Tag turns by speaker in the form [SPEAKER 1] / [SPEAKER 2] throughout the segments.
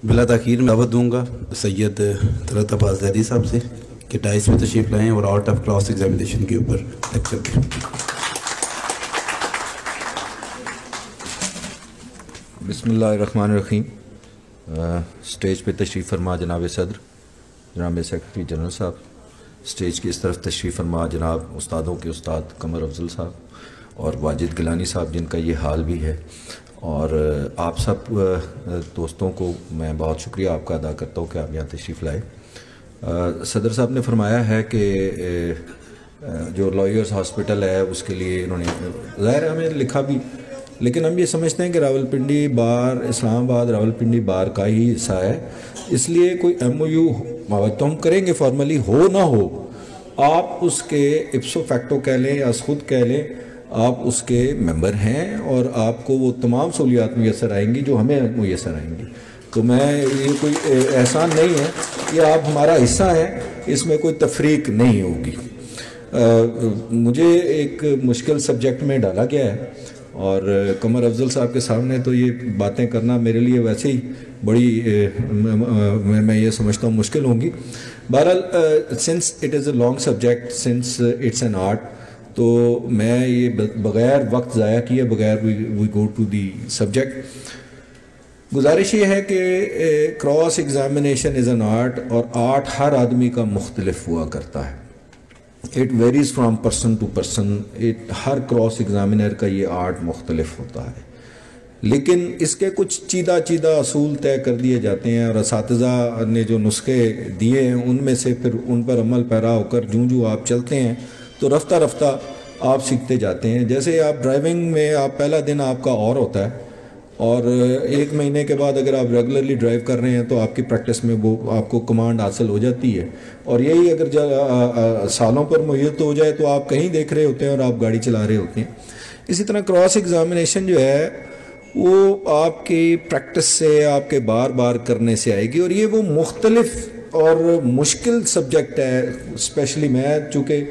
[SPEAKER 1] بلا تاخیر میں دعوت دوں گا سید طلعت عباس زیدی صاحب سے کہ ڈائس میں تشریف لائیں اور آرٹ آف کراس ایگزامینیشن کے اوپر لیکچر دیں۔
[SPEAKER 2] بسم اللہ الرحمن الرحیم۔ اسٹیج پہ تشریف فرما جناب صدر، جناب سیکرٹری جنرل صاحب، اسٹیج کی اس طرف تشریف فرما جناب استادوں کے استاد قمر افضل صاحب اور واجد گیلانی صاحب جن کا یہ حال بھی ہے، اور آپ سب دوستوں کو میں بہت شکریہ آپ کا ادا کرتا ہوں کہ آپ یہاں تشریف لائے۔ صدر صاحب نے فرمایا ہے کہ جو لائرز ہاسپٹل ہے اس کے لیے انہوں نے ظاہر ہمیں لکھا بھی، لیکن ہم یہ سمجھتے ہیں کہ راولپنڈی بار اسلام آباد راولپنڈی بار کا ہی حصہ ہے، اس لیے کوئی ایم او یو تو ہم کریں گے فارملی، ہو نہ ہو آپ اس کے اپسو فیکٹو کہہ لیں یا خود کہہ لیں، آپ اس کے ممبر ہیں اور آپ کو وہ تمام سہولیات میسر آئیں گی جو ہمیں میسر آئیں گی۔ تو میں یہ کوئی احسان نہیں ہے، یہ آپ ہمارا حصہ ہیں، اس میں کوئی تفریق نہیں ہوگی۔ مجھے ایک مشکل سبجیکٹ میں ڈالا گیا ہے اور قمر افضل صاحب کے سامنے تو یہ باتیں کرنا میرے لیے ویسے ہی بڑی میں یہ سمجھتا ہوں مشکل ہوں گی۔ بہرحال since it is a long subject, since it's an art, تو میں یہ بغیر وقت ضائع کیے بغیر وی گو ٹو دی سبجیکٹ۔ گزارش یہ ہے کہ cross examination is an art, اور آرٹ ہر آدمی کا مختلف ہوا کرتا ہے، it varies from person to person, ہر کراس ایگزامینر کا یہ آرٹ مختلف ہوتا ہے، لیکن اس کے کچھ چیدہ اصول طے کر دیے جاتے ہیں، اور اساتذہ نے جو نسخے دیے ہیں ان میں سے پھر ان پر عمل پیرا ہو کر جو آپ چلتے ہیں تو رفتہ آپ سیکھتے جاتے ہیں۔ جیسے آپ ڈرائیونگ میں آپ پہلا دن آپ کا اور ہوتا ہے، اور ایک مہینے کے بعد اگر آپ ریگولرلی ڈرائیو کر رہے ہیں تو آپ کی پریکٹس میں وہ آپ کو کمانڈ حاصل ہو جاتی ہے، اور یہی اگر سالوں پر محیط ہو جائے تو آپ کہیں دیکھ رہے ہوتے ہیں اور آپ گاڑی چلا رہے ہوتے ہیں۔ اسی طرح کراس ایگزامینیشن جو ہے وہ آپ کی پریکٹس سے، آپ کے بار بار کرنے سے آئے گی، اور یہ وہ مختلف اور مشکل سبجیکٹ ہے۔ اسپیشلی میں چونکہ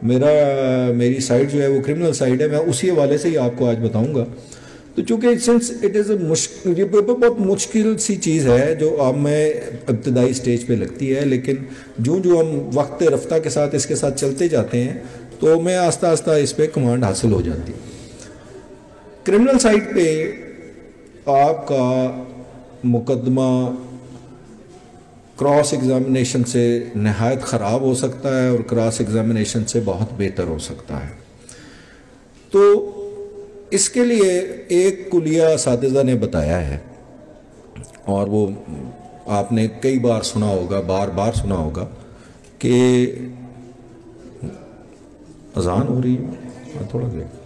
[SPEAKER 2] میری سائڈ جو ہے وہ کرمنل سائڈ ہے، میں اسی حوالے سے ہی آپ کو آج بتاؤں گا۔ تو چونکہ سنس اٹ از یہ بہت مشکل سی چیز ہے جو آپ میں ابتدائی سٹیج پہ لگتی ہے، لیکن جو ہم وقت رفتہ کے ساتھ اس کے ساتھ چلتے جاتے ہیں تو میں آہستہ اس پہ کمانڈ حاصل ہو جاتی۔ کرمنل سائڈ پہ آپ کا مقدمہ کراس ایگزامینیشن سے نہایت خراب ہو سکتا ہے اور کراس ایگزامینیشن سے بہت بہتر ہو سکتا ہے۔ تو اس کے لیے ایک کلیہ اساتذہ نے بتایا ہے، اور وہ آپ نے کئی بار سنا ہوگا، بار سنا ہوگا، کہ اذان ہو رہی ہے تھوڑا دیر۔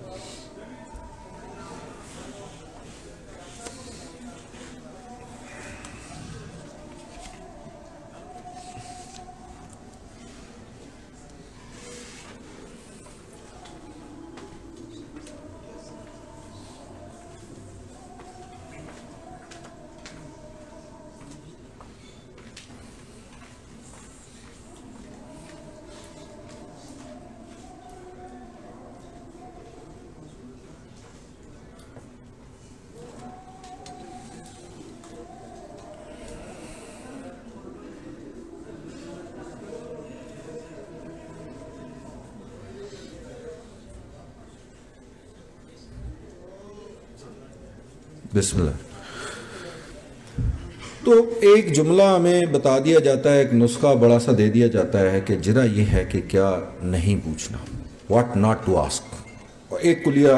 [SPEAKER 2] بسم اللہ۔ تو ایک جملہ ہمیں بتا دیا جاتا ہے، ایک نسخہ بڑا سا دے دیا جاتا ہے کہ جرا یہ ہے کہ کیا نہیں پوچھنا، واٹ ناٹ ٹو آسک۔ ایک کلیہ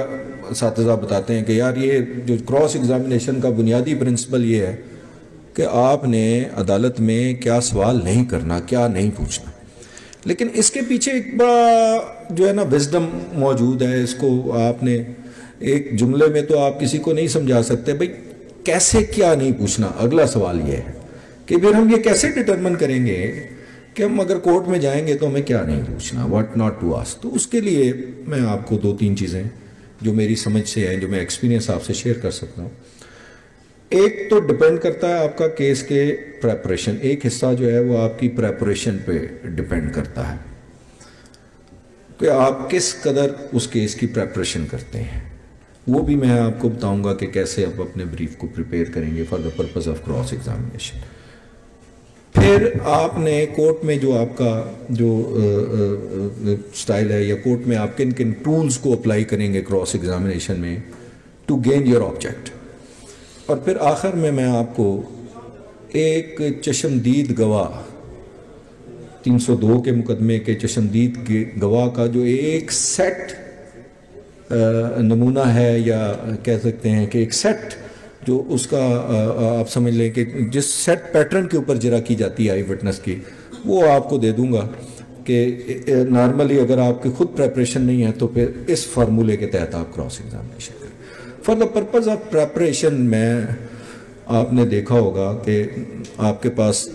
[SPEAKER 2] اساتذہ بتاتے ہیں کہ یار یہ جو کراس ایگزامینیشن کا بنیادی پرنسپل یہ ہے کہ آپ نے عدالت میں کیا سوال نہیں کرنا، کیا نہیں پوچھنا، لیکن اس کے پیچھے ایک بڑا جو ہے نا وزڈم موجود ہے۔ اس کو آپ نے ایک جملے میں تو آپ کسی کو نہیں سمجھا سکتے بھئی کیسے کیا نہیں پوچھنا۔ اگلا سوال یہ ہے کہ پھر ہم یہ کیسے ڈٹرمن کریں گے کہ ہم اگر کورٹ میں جائیں گے تو ہمیں کیا نہیں پوچھنا، واٹ ناٹ ٹو آسک۔ تو اس کے لیے میں آپ کو 2-3 چیزیں جو میری سمجھ سے ہیں، جو میں ایکسپیرینس آپ سے شیئر کر سکتا ہوں۔ ایک تو ڈیپینڈ کرتا ہے آپ کا کیس کے پریپریشن، ایک حصہ جو ہے وہ آپ کی پریپریشن پہ ڈیپینڈ کرتا ہے کہ آپ کس قدر اس کیس کی پریپریشن کرتے ہیں۔ وہ بھی میں آپ کو بتاؤں گا کہ کیسے آپ اپنے بریف کو پریپیئر کریں گے for the purpose of cross examination. پھر آپ نے کورٹ میں جو آپ کا جو سٹائل ہے یا کورٹ میں آپ کن کن ٹولز کو اپلائی کریں گے کراس ایگزامینیشن میں ٹو گین یور آبجیکٹ. اور پھر آخر میں آپ کو ایک چشمدید گواہ 302 کے مقدمے کے چشمدید گواہ کا جو ایک سیٹ نمونہ ہے یا کہہ سکتے ہیں کہ ایک سیٹ جو اس کا آپ سمجھ لیں کہ جس سیٹ پیٹرن کے اوپر جرا کی جاتی ہے آئی وٹنس کی، وہ آپ کو دے دوں گا کہ نارملی اگر آپ کی خود پریپریشن نہیں ہے تو پھر اس فارمولے کے تحت آپ کراس ایگزامینیشن کریں. For the purpose of preparation میں آپ نے دیکھا ہوگا کہ آپ کے پاس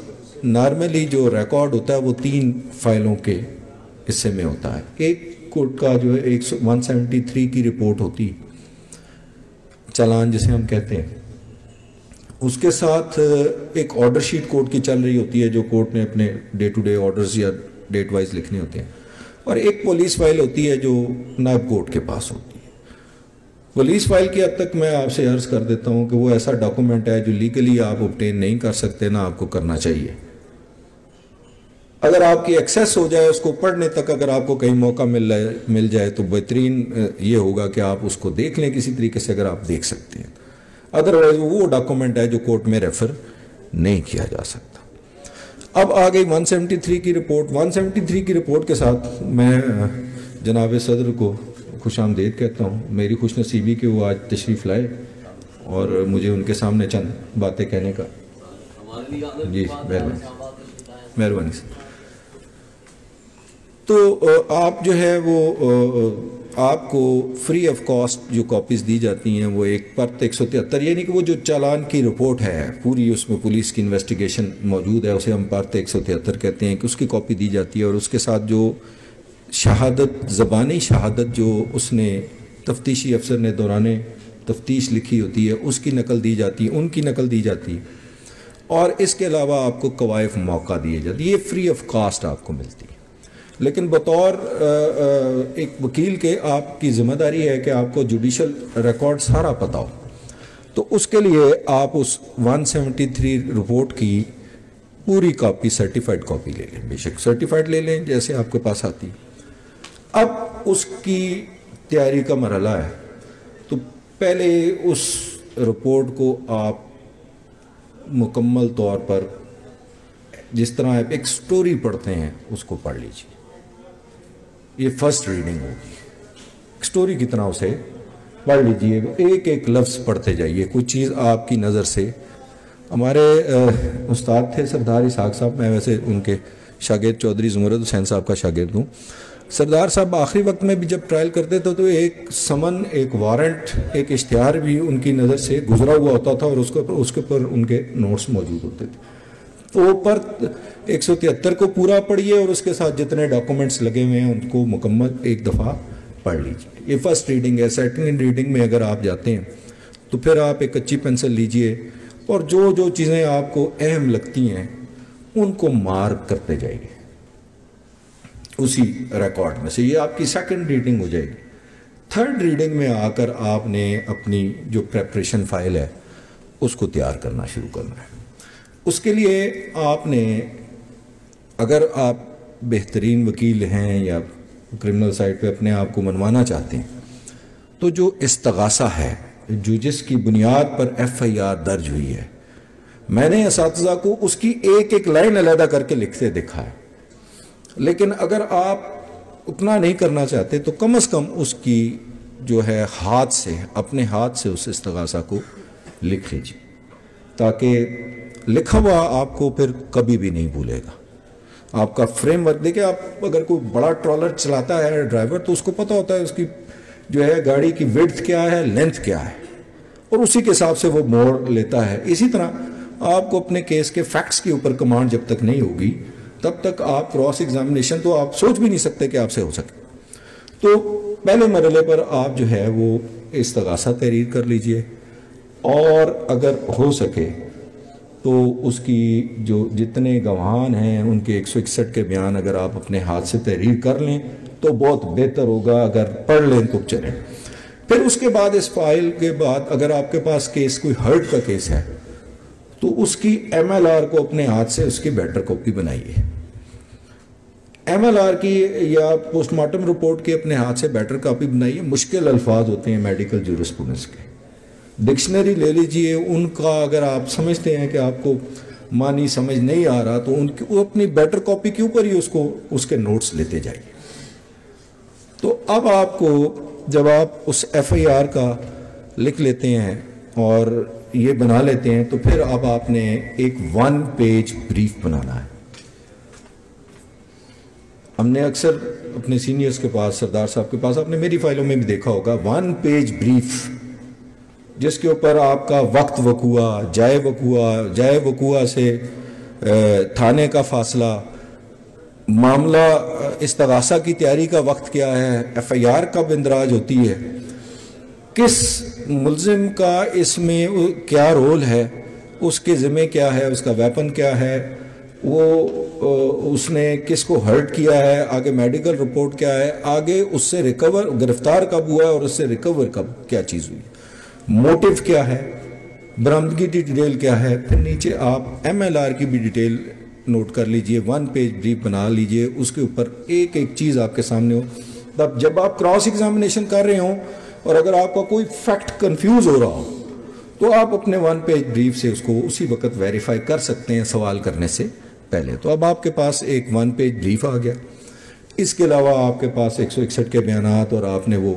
[SPEAKER 2] نارملی جو ریکارڈ ہوتا ہے وہ 3 فائلوں کے حصے میں ہوتا ہے. ایک کورٹ کا جو ہے 173 کی رپورٹ ہوتی، چالان جسے ہم کہتے ہیں، اس کے ساتھ ایک آرڈر شیٹ کورٹ کی چل رہی ہوتی ہے جو کورٹ نے اپنے ڈے ٹو ڈے آرڈرز یا ڈیٹ وائز لکھنے ہوتے ہیں، اور ایک پولیس فائل ہوتی ہے جو نائب کورٹ کے پاس ہوتی ہے. پولیس فائل کی حد تک میں آپ سے عرض کر دیتا ہوں کہ وہ ایسا ڈاکومنٹ ہے جو لیگلی آپ اوبٹین نہیں کر سکتے، نہ آپ کو کرنا چاہیے. اگر آپ کی ایکسیس ہو جائے اس کو پڑھنے تک، اگر آپ کو کہیں موقع مل جائے تو بہترین یہ ہوگا کہ آپ اس کو دیکھ لیں کسی طریقے سے اگر آپ دیکھ سکتے ہیں. ادروائز وہ ڈاکومنٹ ہے جو کورٹ میں ریفر نہیں کیا جا سکتا. اب آ گئی 173 کی رپورٹ. 173 کی رپورٹ کے ساتھ میں جناب صدر کو خوش آمدید کہتا ہوں. میری خوش نصیبی کہ وہ آج تشریف لائے اور مجھے ان کے سامنے چند باتیں کہنے کا. جی مہربانی سر. تو آپ جو ہے وہ آپ کو فری آف کاسٹ جو کاپیز دی جاتی ہیں وہ ایک پرت 173، یعنی کہ وہ جو چالان کی رپورٹ ہے پوری، اس میں پولیس کی انویسٹیگیشن موجود ہے، اسے ہم پرت 173 کہتے ہیں، کہ اس کی کاپی دی جاتی ہے. اور اس کے ساتھ جو شہادت، زبانی شہادت جو اس نے تفتیشی افسر نے دوران تفتیش لکھی ہوتی ہے اس کی نقل دی جاتی ہے، ان کی نقل دی جاتی ہے. اور اس کے علاوہ آپ کو قوائف موقع دیے جاتے، یہ فری آف کاسٹ آپ کو ملتی ہے. لیکن بطور ایک وکیل کے آپ کی ذمہ داری ہے کہ آپ کو جوڈیشل ریکارڈ سارا پتہ ہو. تو اس کے لیے آپ اس 173 رپورٹ کی پوری کاپی، سرٹیفائڈ کاپی لے لیں، بے شک سرٹیفائڈ لے لیں جیسے آپ کے پاس آتی. اب اس کی تیاری کا مرحلہ ہے. تو پہلے اس رپورٹ کو آپ مکمل طور پر جس طرح آپ ایک سٹوری پڑھتے ہیں اس کو پڑھ لیجیے. یہ فرسٹ ریڈنگ ہوگی. سٹوری کی طرح اسے پڑھ لیجیے، ایک ایک لفظ پڑھتے جائیے. کوئی چیز آپ کی نظر سے، ہمارے استاد تھے سردار اسحاق صاحب، میں ویسے ان کے شاگرد چودھری زمرد حسین صاحب کا شاگرد ہوں. سردار صاحب آخری وقت میں بھی جب ٹرائل کرتے تھے تو ایک سمن، ایک وارنٹ، ایک اشتہار بھی ان کی نظر سے گزرا ہوا ہوتا تھا اور اس کے اوپر ان کے نوٹس موجود ہوتے تھے. تو اوپر 173 کو پورا پڑھیے اور اس کے ساتھ جتنے ڈاکومنٹس لگے ہوئے ہیں ان کو مکمل ایک دفعہ پڑھ لیجیے. یہ فرسٹ ریڈنگ ہے. سیکنڈ ریڈنگ میں اگر آپ جاتے ہیں تو پھر آپ ایک اچھی پینسل لیجیے اور جو چیزیں آپ کو اہم لگتی ہیں ان کو مارک کرتے جائیے اسی ریکارڈ میں سے. یہ آپ کی سیکنڈ ریڈنگ ہو جائے گی. تھرڈ ریڈنگ میں آ کر آپ نے اپنی جو پریپریشن فائل ہے اس کو تیار کرنا شروع کرنا ہے. اس کے لیے آپ نے، اگر آپ بہترین وکیل ہیں یا کرمنل سائٹ پہ اپنے آپ کو منوانا چاہتے ہیں، تو جو استغاثہ ہے، جو جس کی بنیاد پر FIR درج ہوئی ہے، میں نے اساتذہ کو اس کی ایک ایک لائن علیحدہ کر کے لکھتے دکھا ہے. لیکن اگر آپ اتنا نہیں کرنا چاہتے تو کم از کم اس کی جو ہے ہاتھ سے، اپنے ہاتھ سے اس استغاثہ کو لکھ لیجیے، تاکہ لکھا ہوا آپ کو پھر کبھی بھی نہیں بھولے گا. آپ کا فریم ورک دیکھیں، آپ اگر کوئی بڑا ٹرالر چلاتا ہے ڈرائیور تو اس کو پتہ ہوتا ہے اس کی جو ہے گاڑی کی وڈتھ کیا ہے، لینتھ کیا ہے، اور اسی کے حساب سے وہ موڑ لیتا ہے. اسی طرح آپ کو اپنے کیس کے فیکٹس کے اوپر کمانڈ جب تک نہیں ہوگی تب تک آپ کراس ایگزامینیشن تو آپ سوچ بھی نہیں سکتے کہ آپ سے ہو سکے. تو پہلے مرحلے پر آپ جو ہے وہ استغاثہ تحریر کر لیجئے، اور اگر ہو سکے تو اس کی جو جتنے گواہان ہیں ان کے 161 کے بیان اگر آپ اپنے ہاتھ سے تحریر کر لیں تو بہت بہتر ہوگا. اگر پڑھ لیں تو چلیں. پھر اس کے بعد اس فائل کے بعد اگر آپ کے پاس کیس کوئی ہرٹ کا کیس ہے تو اس کی ایم ایل آر کو اپنے ہاتھ سے اس کی بیٹر کاپی بنائیے. ایم ایل آر کی یا پوسٹ مارٹم رپورٹ کی اپنے ہاتھ سے بیٹر کاپی بنائیے. مشکل الفاظ ہوتے ہیں میڈیکل جورسپروڈنس کے, ڈکشنری لے لیجئے ان کا, اگر آپ سمجھتے ہیں کہ آپ کو معنی سمجھ نہیں آ رہا تو ان کی وہ اپنی بیٹر کاپی کے اوپر ہی اس کے نوٹس لیتے جائیے. تو اب آپ کو جب آپ اس ایف آئی آر کا لکھ لیتے ہیں اور یہ بنا لیتے ہیں تو پھر اب آپ نے ایک 1 پیج بریف بنانا ہے. ہم نے اکثر اپنے سینئرز کے پاس, سردار صاحب کے پاس, آپ نے میری فائلوں میں بھی دیکھا ہوگا 1 پیج بریف جس کے اوپر آپ کا وقت وقوع, جائے وقوع سے تھانے کا فاصلہ, معاملہ استغاثہ کی تیاری کا وقت کیا ہے, ایف آئی آر کب اندراج ہوتی ہے, کس ملزم کا اس میں کیا رول ہے, اس کے ذمہ کیا ہے, اس کا ویپن کیا ہے, وہ اس نے کس کو ہرٹ کیا ہے, آگے میڈیکل رپورٹ کیا ہے, آگے اس سے گرفتار کب ہوا ہے اور اس سے ریکور کب کیا چیز ہوئی, موٹیو کیا ہے, برآمدگی کی ڈیٹیل کیا ہے. پھر نیچے آپ ایم ایل آر کی بھی ڈیٹیل نوٹ کر لیجئے, 1 پیج بریف بنا لیجئے, اس کے اوپر ایک ایک چیز آپ کے سامنے ہو. تب جب آپ کراس ایگزامینیشن کر رہے ہوں اور اگر آپ کا کوئی فیکٹ کنفیوز ہو رہا ہو تو آپ اپنے 1 پیج بریف سے اس کو اسی وقت ویریفائی کر سکتے ہیں سوال کرنے سے پہلے. تو اب آپ کے پاس ایک 1 پیج بریف آ گیا. اس کے علاوہ آپ کے پاس 161 کے بیانات اور آپ نے وہ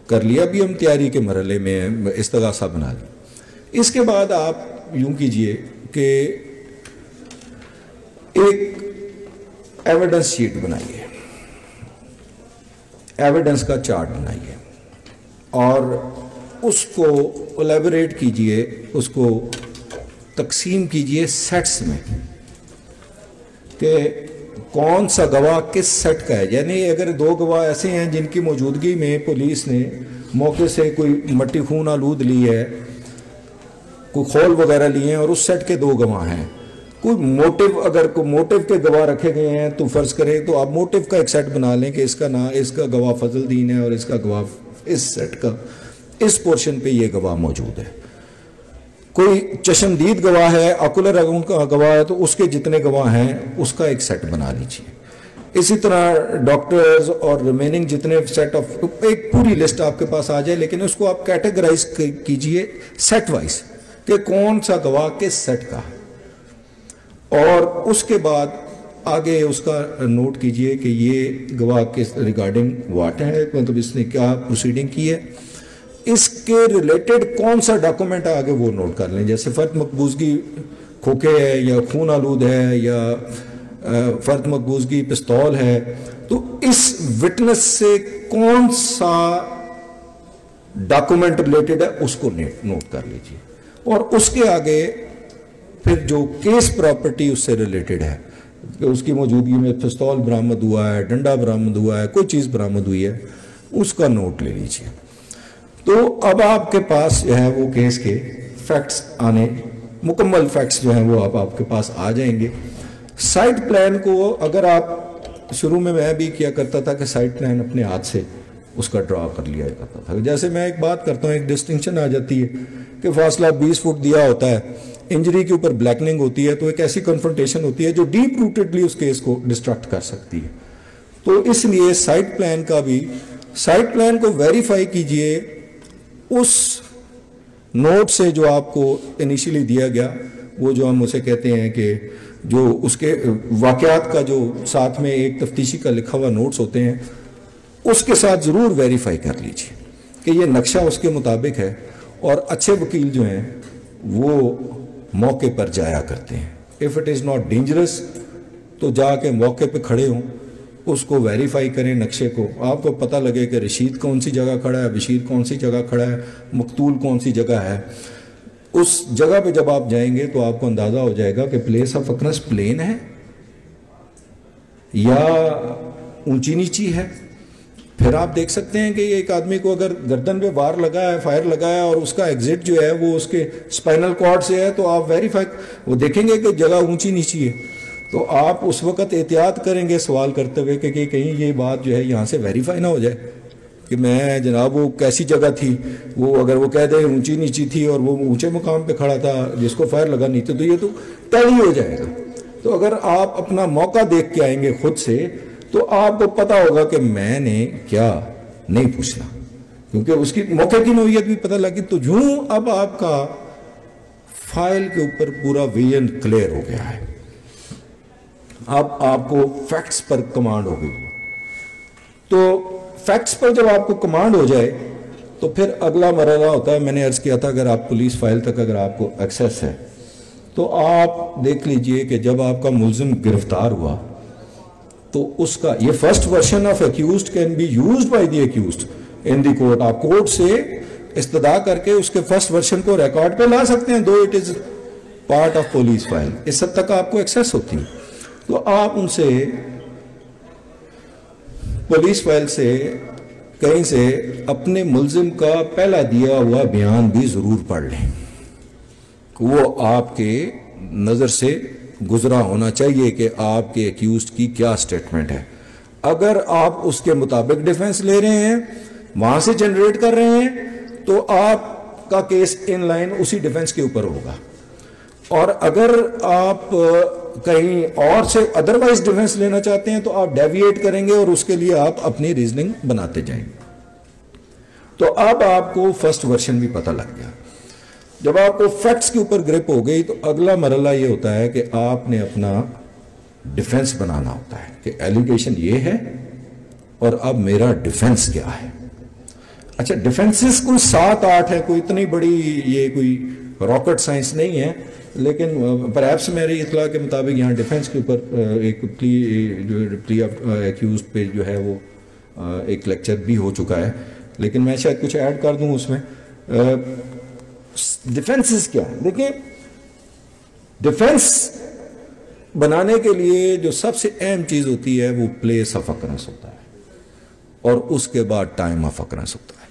[SPEAKER 2] کر لیا. ابھی ہم تیاری کے مرحلے میں استغاثہ بنا لیں. اس کے بعد آپ یوں کیجئے کہ ایک ایویڈنس شیٹ بنائیے, ایویڈنس کا چارٹ بنائیے اور اس کو الیبوریٹ کیجئے, اس کو تقسیم کیجئے سیٹس میں کہ کون سا گواہ کس سیٹ کا ہے. یعنی اگر 2 گواہ ایسے ہیں جن کی موجودگی میں پولیس نے موقع سے کوئی مٹی خون آلود لی ہے, کوئی خول وغیرہ لیے ہیں اور اس سیٹ کے 2 گواہ ہیں, کوئی موٹیو, اگر کوئی موٹیو کے گواہ رکھے گئے ہیں تو فرض کریں تو آپ موٹیو کا ایک سیٹ بنا لیں کہ اس کا گواہ فضل دین ہے اور اس کا گواہ اس سیٹ کا اس پورشن پہ یہ گواہ موجود ہے. کوئی چشمدید گواہ ہے, آکولر کا گواہ ہے تو اس کے جتنے گواہ ہیں اس کا ایک سیٹ بنا لیجیے. اسی طرح ڈاکٹرز اور ریمیننگ جتنے سیٹ آف, ایک پوری لسٹ آپ کے پاس آ جائے, لیکن اس کو آپ کیٹیگرائز کیجئے سیٹ وائز کہ کون سا گواہ کس سیٹ کا, اور اس کے بعد آگے اس کا نوٹ کیجئے کہ یہ گواہ کس ریگارڈنگ واٹ ہے, مطلب اس نے کیا پروسیڈنگ کی ہے, اس کے ریلیٹڈ کون سا ڈاکومنٹ آگے وہ نوٹ کر لیں. جیسے فرد مقبوضگی کھوکھے ہے یا خون آلود ہے یا فرد مقبوضگی پستول ہے, تو اس وٹنس سے کون سا ڈاکومنٹ ریلیٹڈ ہے اس کو نوٹ کر لیجئے. اور اس کے آگے پھر جو کیس پراپرٹی اس سے ریلیٹڈ ہے کہ اس کی موجودگی میں پستول برآمد ہوا ہے, ڈنڈا برآمد ہوا ہے, کوئی چیز برآمد ہوئی ہے, اس کا نوٹ لے لیجئے. تو اب آپ کے پاس جو ہے وہ کیس کے فیکٹس آنے, مکمل فیکٹس جو ہیں وہ آپ کے پاس آ جائیں گے. سائٹ پلان کو اگر آپ شروع میں بھی کیا کرتا تھا کہ سائٹ پلان اپنے ہاتھ سے اس کا ڈرا کر لیا کرتا تھا. جیسے میں ایک بات کرتا ہوں, ایک ڈسٹنکشن آ جاتی ہے کہ فاصلہ 20 فٹ دیا ہوتا ہے, انجری کے اوپر بلیکننگ ہوتی ہے, تو ایک ایسی کنفرنٹیشن ہوتی ہے جو ڈیپ روٹڈلی اس کیس کو ڈسٹرکٹ کر سکتی ہے. تو اس لیے سائٹ پلان کو ویریفائی کیجئے اس نوٹ سے جو آپ کو انیشلی دیا گیا, وہ جو ہم اسے کہتے ہیں کہ جو اس کے واقعات کا جو ساتھ میں ایک تفتیشی کا لکھا ہوا نوٹس ہوتے ہیں, اس کے ساتھ ضرور ویریفائی کر لیجئے کہ یہ نقشہ اس کے مطابق ہے. اور اچھے وکیل جو ہیں وہ موقع پر جایا کرتے ہیں. If it is not dangerous تو جا کے موقع پہ کھڑے ہوں, اس کو ویریفائی کریں نقشے کو, آپ کو پتہ لگے کہ رشید کون سی جگہ کھڑا ہے, بشیر کون سی جگہ کھڑا ہے, مقتول کون سی جگہ ہے. اس جگہ پہ جب آپ جائیں گے تو آپ کو اندازہ ہو جائے گا کہ پلیس آف اکرنس پلین ہے یا اونچی نیچی ہے. پھر آپ دیکھ سکتے ہیں کہ ایک آدمی کو اگر گردن پہ وار لگا ہے, فائر لگا ہے, اور اس کا ایگزٹ جو ہے وہ اس کے اسپائنل کارڈ سے ہے, تو آپ ویریفائی وہ دیکھیں گے کہ جگہ اونچی نیچی ہے. تو آپ اس وقت احتیاط کریں گے سوال کرتے ہوئے کہ کہیں یہ بات جو ہے یہاں سے ویریفائی نہ ہو جائے. کہ میں جناب وہ کیسی جگہ تھی, وہ اگر وہ کہہ دیں اونچی نیچی تھی اور وہ اونچے مقام پہ کھڑا تھا جس کو فائر لگا نہیں تھا, تو یہ تو ٹیلی ہو جائے گا. تو اگر آپ اپنا موقع دیکھ کے آئیں گے خود سے تو آپ کو پتا ہوگا کہ میں نے کیا نہیں پوچھنا, کیونکہ اس کی موقع کی نوعیت بھی پتہ لگی. تو یوں اب آپ کا فائل کے اوپر پورا ویژن کلیئر ہو گیا ہے. اب آپ کو فیکٹس پر کمانڈ ہو گئی. تو فیکٹس پر جب آپ کو کمانڈ ہو جائے تو پھر اگلا مرحلہ ہوتا ہے, میں نے عرض کیا تھا اگر آپ پولیس فائل تک اگر آپ کو ایکسیس ہے تو آپ دیکھ لیجئے کہ جب آپ کا ملزم گرفتار ہوا تو اس کا یہ first version of accused can be used by the accused in the court. آپ کورٹ سے استدعا کر کے اس کے فرسٹ ورژن کو ریکارڈ پہ لا سکتے ہیں, though it is part of police file. اس حد تک آپ کو ایکسیس ہوتی ہے. تو آپ ان سے پولیس فائل سے کہیں سے اپنے ملزم کا پہلا دیا ہوا بیان بھی ضرور پڑھ لیں. وہ آپ کے نظر سے گزرا ہونا چاہیے کہ آپ کے ایکیوزڈ کی کیا سٹیٹمنٹ ہے. اگر آپ اس کے مطابق ڈیفنس لے رہے ہیں, وہاں سے جنریٹ کر رہے ہیں, تو آپ کا کیس ان لائن اسی ڈیفنس کے اوپر ہوگا. اور اگر آپ کہیں اور سے ادروائز ڈیفنس لینا چاہتے ہیں تو آپ ڈیویٹ کریں گے اور اس کے لیے آپ اپنی ریزننگ بناتے جائیں گے. تو اب آپ کو فرسٹ ورژن بھی پتہ لگ گیا. جب آپ کو فیکٹس کے اوپر گرپ ہو گئی تو اگلا مرحلہ یہ ہوتا ہے کہ آپ نے اپنا ڈیفنس بنانا ہوتا ہے کہ ایلیگیشن یہ ہے اور اب میرا ڈیفنس کیا ہے. اچھا, ڈیفنسز کوئی 7-8 ہے, کوئی اتنی بڑی یہ کوئی راکٹ سائنس نہیں ہے, لیکن پرہیپس میری اطلاع کے مطابق یہاں ڈیفنس کے اوپر ایک پلی آف ایکیوز پہ جو ہے وہ ایک لیکچر بھی ہو چکا ہے, لیکن میں شاید کچھ ایڈ کر دوں اس میں. ڈیفنسز کیا ہے؟ دیکھیں, ڈیفنس بنانے کے لیے جو سب سے اہم چیز ہوتی ہے وہ پلیس آف اکرنس ہوتا ہے اور اس کے بعد ٹائم آف اکرنس ہوتا ہے.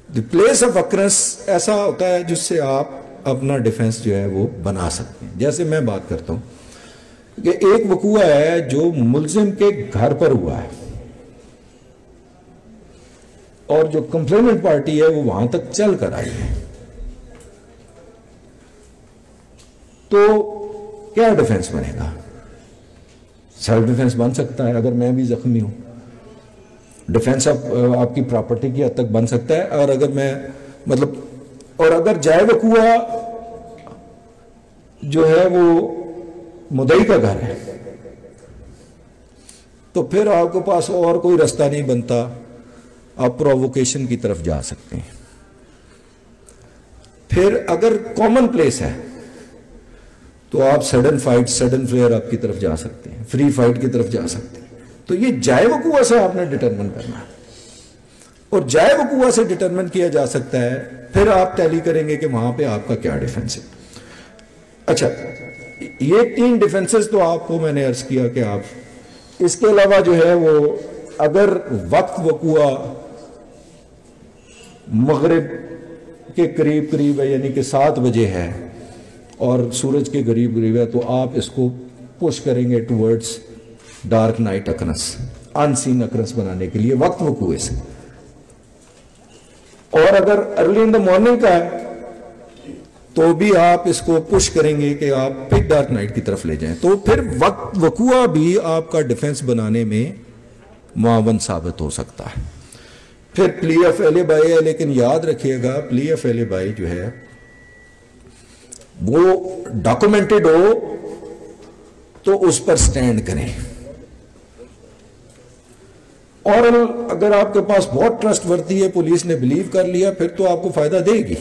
[SPEAKER 2] دی پلیس آف اکرنس ایسا ہوتا ہے جس سے آپ اپنا ڈیفنس جو ہے وہ بنا سکتے ہیں. جیسے میں بات کرتا ہوں کہ ایک وقوع ہے جو ملزم کے گھر پر ہوا ہے اور جو کمپلیننٹ پارٹی ہے وہ وہاں تک چل کر آئی ہے, تو کیا ڈیفنس بنے گا؟ سیلف ڈیفنس بن سکتا ہے اگر میں بھی زخمی ہوں. ڈیفنس آپ کی پراپرٹی کی حد تک بن سکتا ہے. اور اگر میں اور اگر جائے وقوع جو ہے وہ مدعی کا گھر ہے تو پھر آپ کے پاس اور کوئی رستہ نہیں بنتا, آپ پرووکیشن کی طرف جا سکتے ہیں. پھر اگر کامن پلیس ہے تو آپ سڈن فائٹ, سڈن فلیئر آپ کی طرف جا سکتے ہیں, فری فائٹ کی طرف جا سکتے ہیں. تو یہ جائے وقوع سے آپ نے ڈٹرمن کرنا ہے, اور جائے وقوع سے ڈٹرمن کیا جا سکتا ہے. پھر آپ ٹیلی کریں گے کہ وہاں پہ آپ کا کیا ڈیفنس ہے. اچھا, یہ 3 ڈیفنسز تو آپ کو میں نے عرض کیا کہ آپ اس کے علاوہ جو ہے وہ اگر وقت وقوع مغرب کے قریب قریب ہے, یعنی کہ 7 بجے ہے اور سورج کے قریب قریب ہے, تو آپ اس کو پش کریں گے ٹورڈز ڈارک نائٹ اکرنس, ان سین اکرنس بنانے کے لیے وقت وقوع سے. اور اگر ارلی ان دا مارننگ کا ہے تو بھی آپ اس کو پش کریں گے کہ آپ پک ڈارک نائٹ کی طرف لے جائیں. تو پھر وقت وقوع بھی آپ کا ڈیفنس بنانے میں معاون ثابت ہو سکتا ہے. پھر پلی آف ایلیبائی ہے, لیکن یاد رکھیے گا پلی آف ایلیبائی جو ہے وہ ڈاکومنٹڈ ہو تو اس پر سٹینڈ کریں. اور اگر آپ کے پاس بہت ٹرسٹ ورتھی ہے, پولیس نے بلیو کر لیا, پھر تو آپ کو فائدہ دے گی.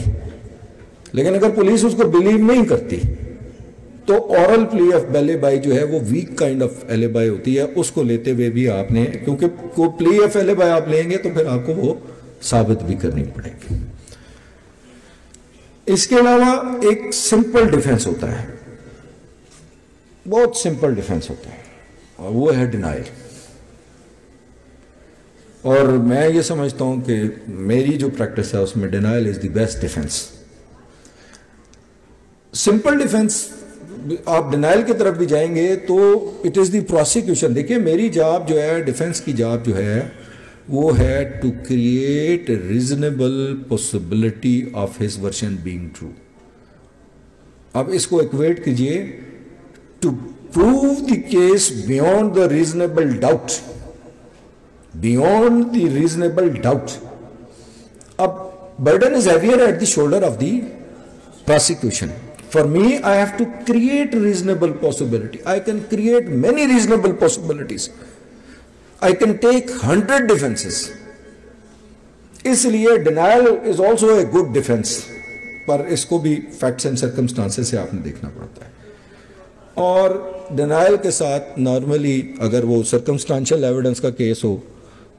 [SPEAKER 2] لیکن اگر پولیس اس کو بلیو نہیں کرتی تو اورل پلی آف ایلیبائی جو ہے وہ ویک کائنڈ آف ایلیبائی ہوتی ہے. اس کو لیتے ہوئے بھی آپ نے, کیونکہ پلی آف ایلیبائی آپ لیں گے تو پھر آپ کو وہ ثابت بھی کرنی پڑے گی. اس کے علاوہ ایک سمپل ڈیفنس ہوتا ہے, بہت سمپل ڈیفنس ہوتا ہے, اور وہ ہے ڈینائل. اور میں یہ سمجھتا ہوں کہ میری جو پریکٹس ہے اس میں denial is the best defence. Simple defence آپ ڈینائل کی طرف بھی جائیں گے تو اٹ از دی پروسیکیوشن. دیکھیے میری جاب جو ہے ڈیفنس کی جاب جو ہے وہ ہے to create reasonable possibility of his version being true. اب اس کو ایکویٹ کیجئے to prove the case beyond the reasonable doubt. Beyond the reasonable doubt. اب burden is heavier at the shoulder of the prosecution. For me, I have to create reasonable possibility. I can create many reasonable possibilities. I can take 100 defenses. اس لیے denial is also a good defense. پر اس کو بھی facts and circumstances سے آپ نے دیکھنا پڑتا ہے. اور denial کے ساتھ normally اگر وہ circumstantial evidence کا کیس ہو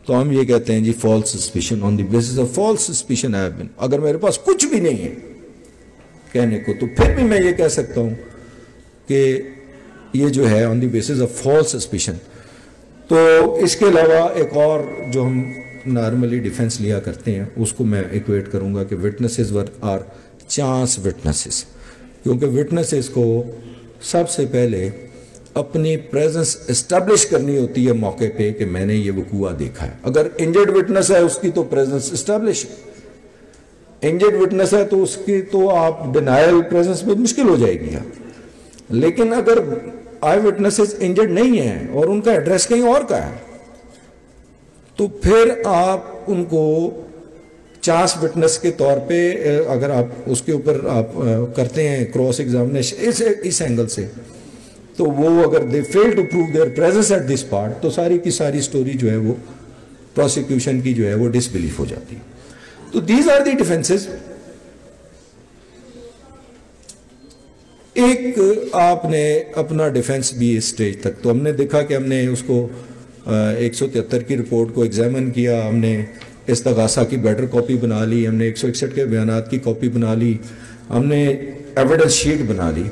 [SPEAKER 2] تو ہم یہ کہتے ہیں جی false suspicion. On the basis of false suspicion I have been. اگر میرے پاس کچھ بھی نہیں ہے کہنے کو تو پھر بھی میں یہ کہہ سکتا ہوں کہ یہ جو ہے on the basis of false suspicion. تو اس کے علاوہ ایک اور جو ہم نارملی ڈیفینس لیا کرتے ہیں اس کو میں ایکویٹ کروں گا کہ وٹنسز آر چانس وٹنسز. کیونکہ وٹنسز کو سب سے پہلے اپنی پریزنس اسٹیبلش کرنی ہوتی ہے موقع پہ کہ میں نے یہ وقوع دیکھا ہے. اگر انجرڈ وٹنس ہے اس کی تو پریزنس اسٹیبلش ہے. انجرڈ وٹنس ہے تو اس کی تو آپ ڈینائل پریزنس میں مشکل ہو جائے گی. لیکن اگر آئی وٹنسز انجرڈ نہیں ہیں اور ان کا ایڈریس کہیں اور کا ہے تو پھر آپ ان کو چانس وٹنس کے طور پہ اگر آپ اس کے اوپر آپ کرتے ہیں کراس ایگزامینیشن اس اینگل سے تو وہ اگر they fail to prove their presence at this part تو ساری کی ساری سٹوری جو ہے وہ پروسیکیوشن کی جو ہے وہ ڈس بلیف ہو جاتی ہے. تو دیز آر دی ڈیفینسز. ایک آپ نے اپنا ڈیفینس بھی اس سٹیج تک تو ہم نے دیکھا کہ ہم نے اس کو 173 کی رپورٹ کو ایگزامن کیا. ہم نے استغاثہ کی بیٹر کاپی بنا لی. ہم نے 161 کے بیانات کی کاپی بنا لی. ہم نے ایویڈنس شیٹ بنا لی.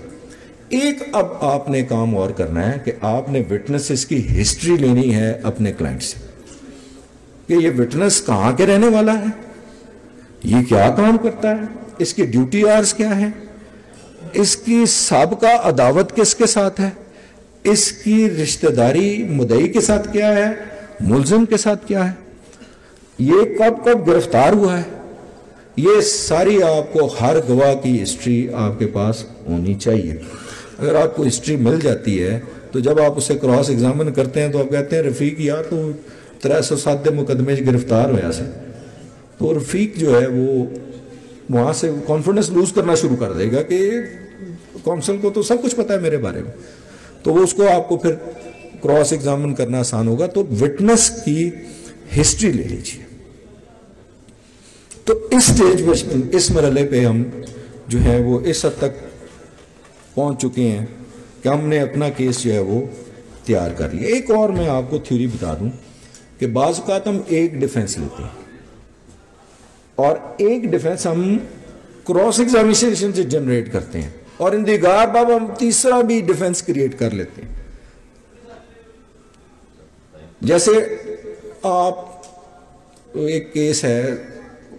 [SPEAKER 2] ایک اب آپ نے کام اور کرنا ہے کہ آپ نے وٹنسز کی ہسٹری لینی ہے اپنے کلائنٹ سے کہ یہ وٹنس کہاں کے رہنے والا ہے, یہ کیا کام کرتا ہے, اس کی ڈیوٹی آرز کیا ہے, اس کی سابقہ عداوت کس کے ساتھ ہے, اس کی رشتہ داری مدعی کے ساتھ کیا ہے, ملزم کے ساتھ کیا ہے, یہ کب کب گرفتار ہوا ہے. یہ ساری آپ کو ہر گواہ کی ہسٹری آپ کے پاس ہونی چاہیے. اگر آپ کو ہسٹری مل جاتی ہے تو جب آپ اسے کراس ایگزامن کرتے ہیں تو آپ کہتے ہیں رفیق یار تو 307 مقدمے گرفتار ہوا سے, تو رفیق جو ہے وہ وہاں سے کانفیڈنس لوز کرنا شروع کر دے گا کہ کونسل کو تو سب کچھ پتا ہے میرے بارے میں, تو وہ اس کو آپ کو پھر کراس ایگزامن کرنا آسان ہوگا. تو وٹنس کی ہسٹری لے لیجیے. تو اس سٹیج میں اس مرحلے پہ ہم جو ہے وہ اس حد تک پہنچ چکے ہیں کہ ہم نے اپنا کیس جو ہے وہ تیار کر لیا. ایک اور میں آپ کو تھیوری بتا دوں کہ بعض اوقات ہم ایک ڈیفینس لیتے ہیں اور ایک ڈیفینس ہم کراس ایگزامینیشن سے جنریٹ کرتے ہیں اور ان دی گارب اب ہم تیسرا بھی ڈیفینس کریٹ کر لیتے ہیں. جیسے آپ ایک کیس ہے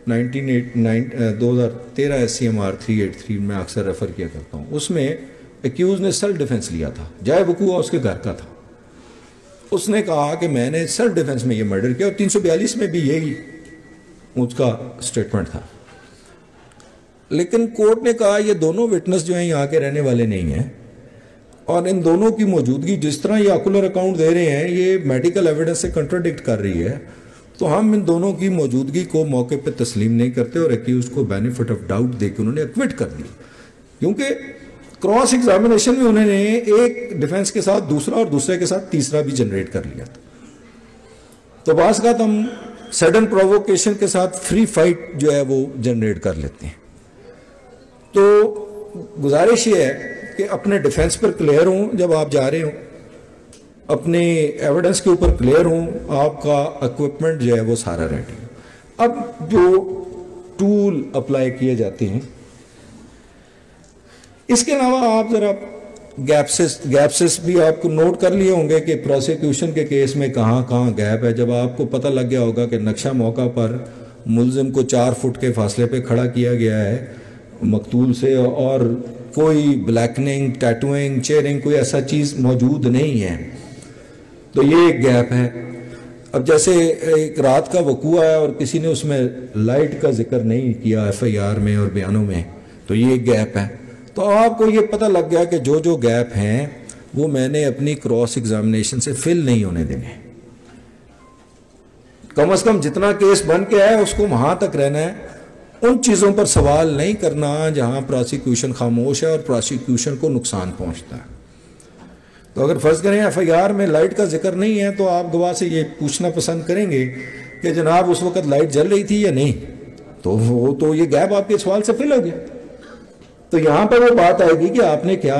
[SPEAKER 2] 2013 SCMR 383 میں اکثر ریفر کیا کرتا ہوں. اس میں ایکیوز نے سیلف ڈیفنس لیا تھا, جائے وقوع اس کے گھر کا تھا. اس نے کہا کہ میں نے سیلف ڈیفنس میں یہ مرڈر کیا, اور 342 میں بھی یہی اس کا اسٹیٹمنٹ تھا. لیکن کورٹ نے کہا یہ دونوں وٹنس جو ہیں یہاں کے رہنے والے نہیں ہیں اور ان دونوں کی موجودگی جس طرح یہ آکولر اکاؤنٹ دے رہے ہیں یہ میڈیکل ایویڈنس سے کنٹراڈکٹ کر رہی ہے, تو ہم ان دونوں کی موجودگی کو موقع پہ تسلیم نہیں کرتے اور ایکیوز کو بینیفٹ آف ڈاؤٹ دے کے انہوں نے ایکوٹ کر دیا. کیونکہ کراس ایگزامینیشن میں انہوں نے ایک ڈیفینس کے ساتھ دوسرا اور دوسرے کے ساتھ تیسرا بھی جنریٹ کر لیا تھا. تو بعض اوقات ہم سڈن پرووکیشن کے ساتھ فری فائٹ جو ہے وہ جنریٹ کر لیتے ہیں. تو گزارش یہ ہے کہ اپنے ڈیفینس پر کلیئر ہوں جب آپ جا رہے ہوں, اپنے ایویڈنس کے اوپر کلیئر ہوں, آپ کا اکوپمنٹ جو ہے وہ سارا ریڈی. اب جو ٹول اپلائی کیے جاتے ہیں اس کے علاوہ آپ ذرا گیپسز بھی آپ کو نوٹ کر لیے ہوں گے کہ پروسیکیوشن کے کیس میں کہاں کہاں گیپ ہے. جب آپ کو پتہ لگ گیا ہوگا کہ نقشہ موقع پر ملزم کو 4 فٹ کے فاصلے پہ کھڑا کیا گیا ہے مقتول سے اور کوئی بلیکننگ, ٹیٹوئنگ, چیئرنگ کوئی ایسا چیز موجود نہیں ہے, تو یہ ایک گیپ ہے. اب جیسے ایک رات کا وقوع ہے اور کسی نے اس میں لائٹ کا ذکر نہیں کیا ایف آئی آر میں اور بیانوں میں، تو یہ ایک گیپ ہے. تو آپ کو یہ پتہ لگ گیا کہ جو گیپ ہیں وہ میں نے اپنی کراس ایگزامینیشن سے فل نہیں ہونے دینے. کم از کم جتنا کیس بن کے آئے اس کو وہاں تک رہنا ہے. ان چیزوں پر سوال نہیں کرنا جہاں پراسیکیوشن خاموش ہے اور پراسیکیوشن کو نقصان پہنچتا ہے. تو اگر فرض کریں ایف آئی آر میں لائٹ کا ذکر نہیں ہے تو آپ گواہ سے یہ پوچھنا پسند کریں گے کہ جناب اس وقت لائٹ جل رہی تھی یا نہیں، تو یہ گیپ آپ کے سوال سے فل ہو گیا. تو یہاں پر وہ بات آئے گی کہ آپ نے کیا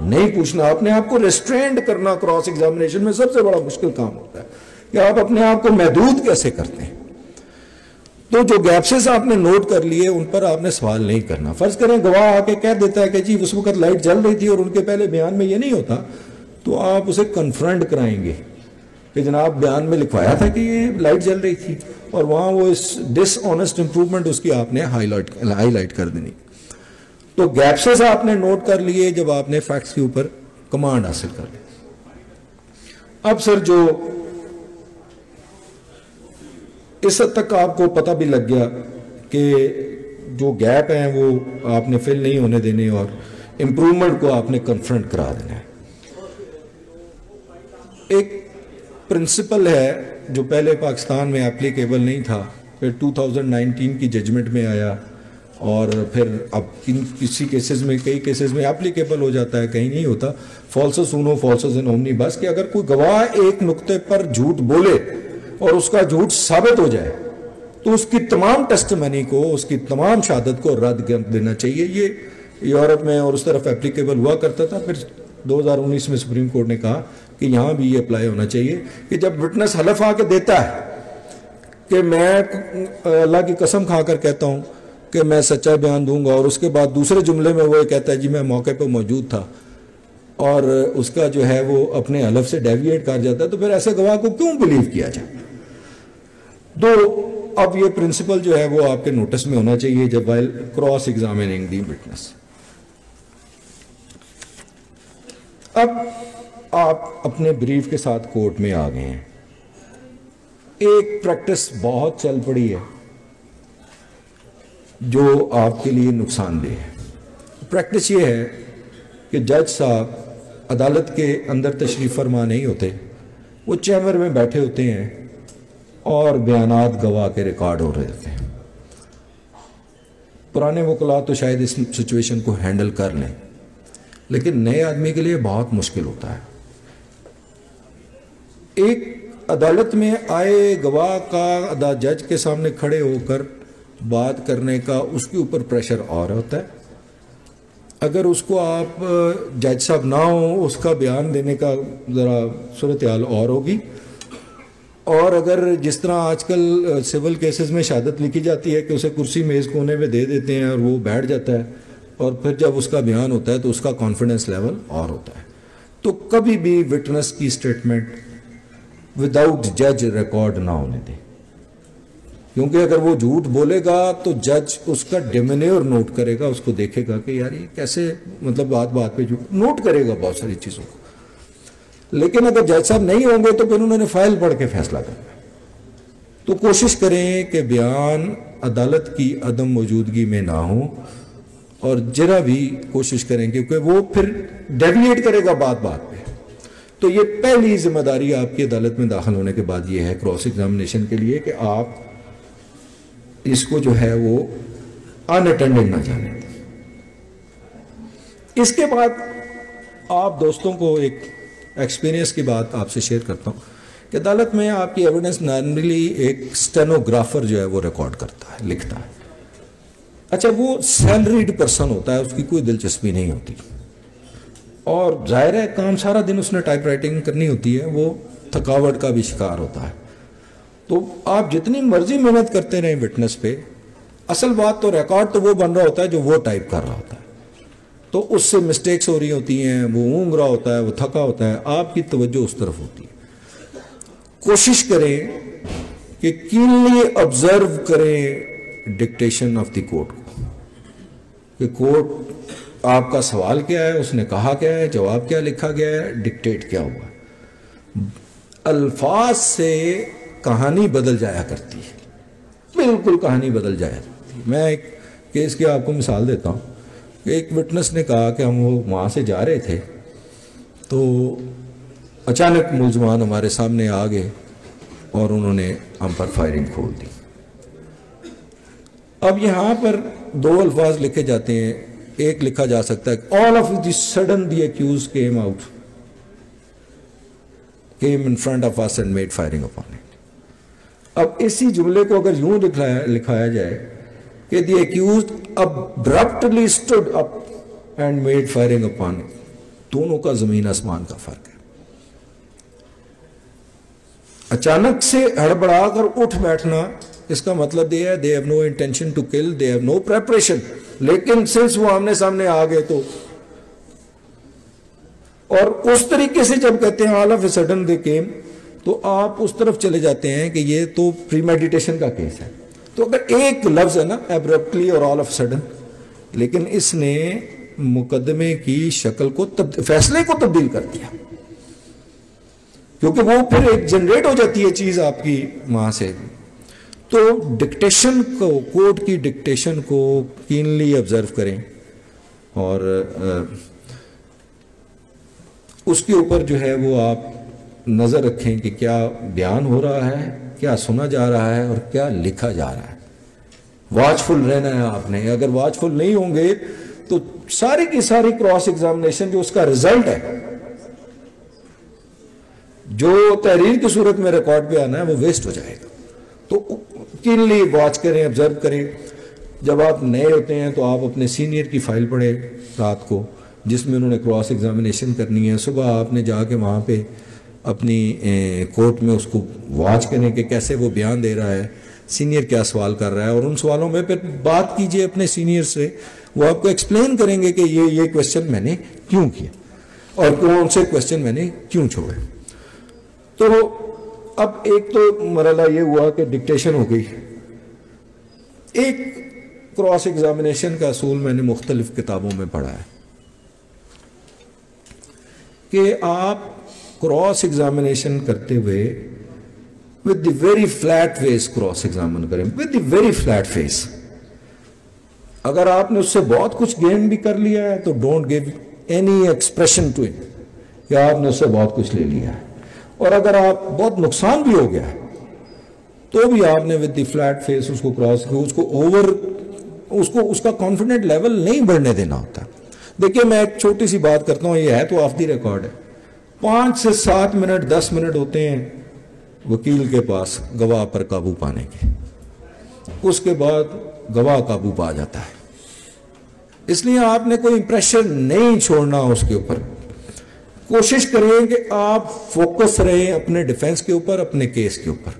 [SPEAKER 2] نہیں پوچھنا. آپ نے آپ کو ریسٹرینڈ کرنا کراس ایگزامینیشن میں سب سے بڑا مشکل کام ہوتا ہے کہ آپ اپنے آپ کو محدود کیسے کرتے ہیں. تو جو گیپسز آپ نے نوٹ کر لیے ان پر آپ نے سوال نہیں کرنا. فرض کریں گواہ آ کے کہہ دیتا ہے کہ جی اس وقت لائٹ جل رہی تھی اور ان کے پہلے بیان میں یہ نہیں ہوتا، تو آپ اسے کنفرنٹ کرائیں گے کہ جناب بیان میں لکھوایا تھا کہ یہ لائٹ جل رہی تھی، اور وہاں وہ اس ڈس آنیسٹ امپروومنٹ اس کی آپ نے ہائی لائٹ کر دینی. تو گیپسز آپ نے نوٹ کر لیے جب آپ نے فیکٹس کے اوپر کمانڈ حاصل کر لی. اب سر جو اس حد تک آپ کو پتہ بھی لگ گیا کہ جو گیپ ہیں وہ آپ نے فل نہیں ہونے دینے اور امپروومنٹ کو آپ نے کنفرنٹ کرا دینا ہے. ایک پرنسپل ہے جو پہلے پاکستان میں اپلیکیبل نہیں تھا، پھر 2019 کی ججمنٹ میں آیا، اور پھر اب کسی کیسز میں کئی کیسز میں اپلیکیبل ہو جاتا ہے، کہیں نہیں ہوتا. فالسس اونو فالسس ان اومنی بس، کہ اگر کوئی گواہ ایک نقطے پر جھوٹ بولے اور اس کا جھوٹ ثابت ہو جائے تو اس کی تمام ٹیسٹیمنی کو، اس کی تمام شہادت کو رد کر دینا چاہیے. یہ یورپ میں اور اس طرف اپلیکیبل ہوا کرتا تھا. پھر 2019 میں سپریم کورٹ نے کہا کہ یہاں بھی یہ اپلائی ہونا چاہیے کہ جب وٹنس حلف آ کے دیتا ہے کہ میں اللہ کی قسم کھا کر کہتا ہوں کہ میں سچا بیان دوں گا، اور اس کے بعد دوسرے جملے میں وہ یہ کہتا ہے جی میں موقع پہ موجود تھا، اور اس کا جو ہے وہ اپنے حلف سے ڈیویٹ کر جاتا ہے، تو پھر ایسے گواہ کو کیوں بلیو کیا جائے؟ تو اب یہ پرنسپل جو ہے وہ آپ کے نوٹس میں ہونا چاہیے جب وائل کراس ایگزامننگ دی وٹنس. اب آپ اپنے بریف کے ساتھ کورٹ میں آ گئے ہیں. ایک پریکٹس بہت چل پڑی ہے جو آپ کے لیے نقصان دہ ہے. پریکٹس یہ ہے کہ جج صاحب عدالت کے اندر تشریف فرما نہیں ہوتے، وہ چیمبر میں بیٹھے ہوتے ہیں اور بیانات گواہ کے ریکارڈ ہو رہے ہوتے ہیں. پرانے وکلاء تو شاید اس سچویشن کو ہینڈل کر لیں، لیکن نئے آدمی کے لیے بہت مشکل ہوتا ہے. ایک عدالت میں آئے گواہ کا جج کے سامنے کھڑے ہو کر بات کرنے کا اس کے اوپر پریشر اور ہوتا ہے. اگر اس کو آپ جج صاحب نہ ہوں، اس کا بیان دینے کا ذرا صورتحال اور ہوگی. اور اگر جس طرح آج کل سول کیسز میں شہادت لکھی جاتی ہے کہ اسے کرسی میز کونے میں دے دیتے ہیں اور وہ بیٹھ جاتا ہے، اور پھر جب اس کا بیان ہوتا ہے تو اس کا کانفیڈنس لیول اور ہوتا ہے. تو کبھی بھی وٹنس کی سٹیٹمنٹ وداؤٹ جج ریکارڈ نہ ہونے دیں، کیونکہ اگر وہ جھوٹ بولے گا تو جج اس کا ڈیمینیور نوٹ کرے گا، اس کو دیکھے گا کہ یار یہ کیسے مطلب بات پہ جھوٹ نوٹ کرے گا بہت ساری چیزوں کو. لیکن اگر جج صاحب نہیں ہوں گے تو پھر انہوں نے فائل پڑھ کے فیصلہ کرنا. تو کوشش کریں کہ بیان عدالت کی عدم موجودگی میں نہ ہوں، اور ذرا بھی کوشش کریں کیونکہ وہ پھر ڈیویٹ کرے گا بات پہ. تو یہ پہلی ذمہ داری آپ کی عدالت میں داخل ہونے کے بعد یہ ہے کراس ایگزامینیشن کے لیے کہ آپ اس کو جو ہے وہ ان اٹینڈنگ نہ جانے دیں. اس کے بعد آپ دوستوں کو ایک ایکسپیرینس کی بات آپ سے شیئر کرتا ہوں کہ عدالت میں آپ کی ایویڈنس نارملی ایک اسٹینوگرافر جو ہے وہ ریکارڈ کرتا ہے، لکھتا ہے. اچھا، وہ سیلریڈ پرسن ہوتا ہے، اس کی کوئی دلچسپی نہیں ہوتی، اور ظاہر ہے کام سارا دن اس نے ٹائپ رائٹنگ کرنی ہوتی ہے، وہ تھکاوٹ کا بھی شکار ہوتا ہے. تو آپ جتنی مرضی محنت کرتے رہیں وٹنس پہ، اصل بات تو ریکارڈ تو وہ بن رہا ہوتا ہے جو وہ ٹائپ کر رہا ہوتا ہے. تو اس سے مسٹیکس ہو رہی ہوتی ہیں، وہ اونگ رہا ہوتا ہے، وہ تھکا ہوتا ہے، آپ کی توجہ اس طرف ہوتی ہے. کوشش کریں کہ کینلی آبزرو کریں ڈکٹیشن آف دی کورٹ کو، کہ کورٹ آپ کا سوال کیا ہے، اس نے کہا کیا ہے، جواب کیا لکھا گیا ہے، ڈکٹیٹ کیا ہوا ہے. الفاظ سے کہانی بدل جایا کرتی ہے، بالکل کہانی بدل جایا کرتی ہے. میں ایک کیس کی آپ کو مثال دیتا ہوں کہ ایک وٹنس نے کہا کہ ہم وہ وہاں سے جا رہے تھے تو اچانک ملزمان ہمارے سامنے آ گئے اور انہوں نے ہم پر فائرنگ کھول دی. اب یہاں پر دو الفاظ لکھے جاتے ہیں. ایک لکھا جا سکتا ہے all of the sudden the accused came in front of us and made firing upon it. اب اسی جملے کو اگر یوں لکھایا جائے کہ the accused abruptly stood up and made firing upon it. دونوں کا زمین آسمان کا فرق ہے. اچانک سے ہڑبڑا کر اٹھ بیٹھنا اس کا مطلب یہ ہے they have no intention to kill, they have no preparation. لیکن سنس وہ آمنے سامنے آ گئے تو اور اس طریقے سے جب کہتے ہیں all of a sudden they came تو آپ اس طرف چلے جاتے ہیں کہ یہ تو پری میڈیٹیشن کا کیس ہے. تو اگر ایک لفظ ہے نا abruptly اور all of a sudden، لیکن اس نے مقدمے کی شکل کو فیصلے کو تبدیل کر دیا، کیونکہ وہ پھر ایک جنریٹ ہو جاتی ہے چیز آپ کی وہاں سے. تو ڈکٹیشن کو، کورٹ کی ڈکٹیشن کو کینلی آبزرو کریں اور اس کے اوپر جو ہے وہ آپ نظر رکھیں کہ کیا بیان ہو رہا ہے، کیا سنا جا رہا ہے اور کیا لکھا جا رہا ہے. واچفل رہنا ہے آپ نے. اگر واچفل نہیں ہوں گے تو ساری کی ساری کراس ایگزامینیشن جو اس کا رزلٹ ہے، جو تحریر کی صورت میں ریکارڈ پہ آنا ہے، وہ ویسٹ ہو جائے گا. تو کینلی واچ کریں، آبزرو کریں. جب آپ نئے ہوتے ہیں تو آپ اپنے سینئر کی فائل پڑھیں رات کو، جس میں انہوں نے کراس ایگزامینیشن کرنی ہے. صبح آپ نے جا کے وہاں پہ اپنی کورٹ میں اس کو واچ کریں کہ کیسے وہ بیان دے رہا ہے، سینئر کیا سوال کر رہا ہے، اور ان سوالوں میں پھر بات کیجئے اپنے سینئر سے. وہ آپ کو ایکسپلین کریں گے کہ یہ کویسچن میں نے کیوں کیا اور کون سے کویسچن میں نے کیوں چھوڑے. تو اب ایک تو مرحلہ یہ ہوا کہ ڈکٹیشن ہو گئی. ایک کراس ایگزامینیشن کا اصول میں نے مختلف کتابوں میں پڑھا ہے کہ آپ کراس ایگزامینیشن کرتے ہوئے with the very flat face cross examine کریں، with the very flat face. اگر آپ نے اس سے بہت کچھ گین بھی کر لیا ہے تو don't give any expression to it کہ آپ نے اس سے بہت کچھ لے لیا ہے. اور اگر آپ بہت نقصان بھی ہو گیا تو بھی آپ نے with the flat face اس کو کراس، اس کا کانفیڈنٹ لیول نہیں بڑھنے دینا ہوتا. دیکھیے میں ایک چھوٹی سی بات کرتا ہوں، یہ ہے تو آف دی ریکارڈ ہے. 5 سے 7 منٹ 10 منٹ ہوتے ہیں وکیل کے پاس گواہ پر قابو پانے کے. اس کے بعد گواہ قابو پا جاتا ہے. اس لیے آپ نے کوئی امپریشن نہیں چھوڑنا اس کے اوپر. کوشش کریں کہ آپ فوکس رہیں اپنے ڈیفنس کے اوپر، اپنے کیس کے اوپر.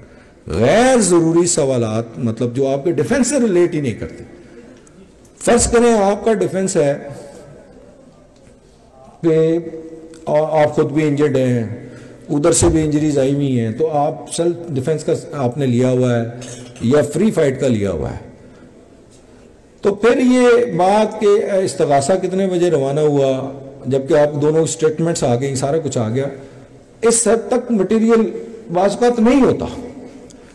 [SPEAKER 2] غیر ضروری سوالات، مطلب جو آپ کے ڈیفنس سے ریلیٹ ہی نہیں کرتے. فرض کریں آپ کا ڈیفنس ہے کہ آپ خود بھی انجرڈ ہیں، ادھر سے بھی انجریز آئی ہوئی ہیں، تو آپ سیلف ڈیفنس کا آپ نے لیا ہوا ہے یا فری فائٹ کا لیا ہوا ہے. تو پھر یہ بات کہ استغاثہ کتنے بجے روانہ ہوا، جبکہ آپ دونوں اسٹیٹمنٹس آ گئی، سارا کچھ آ گیا، اس حد تک مٹیریل بعض اوقات نہیں ہوتا.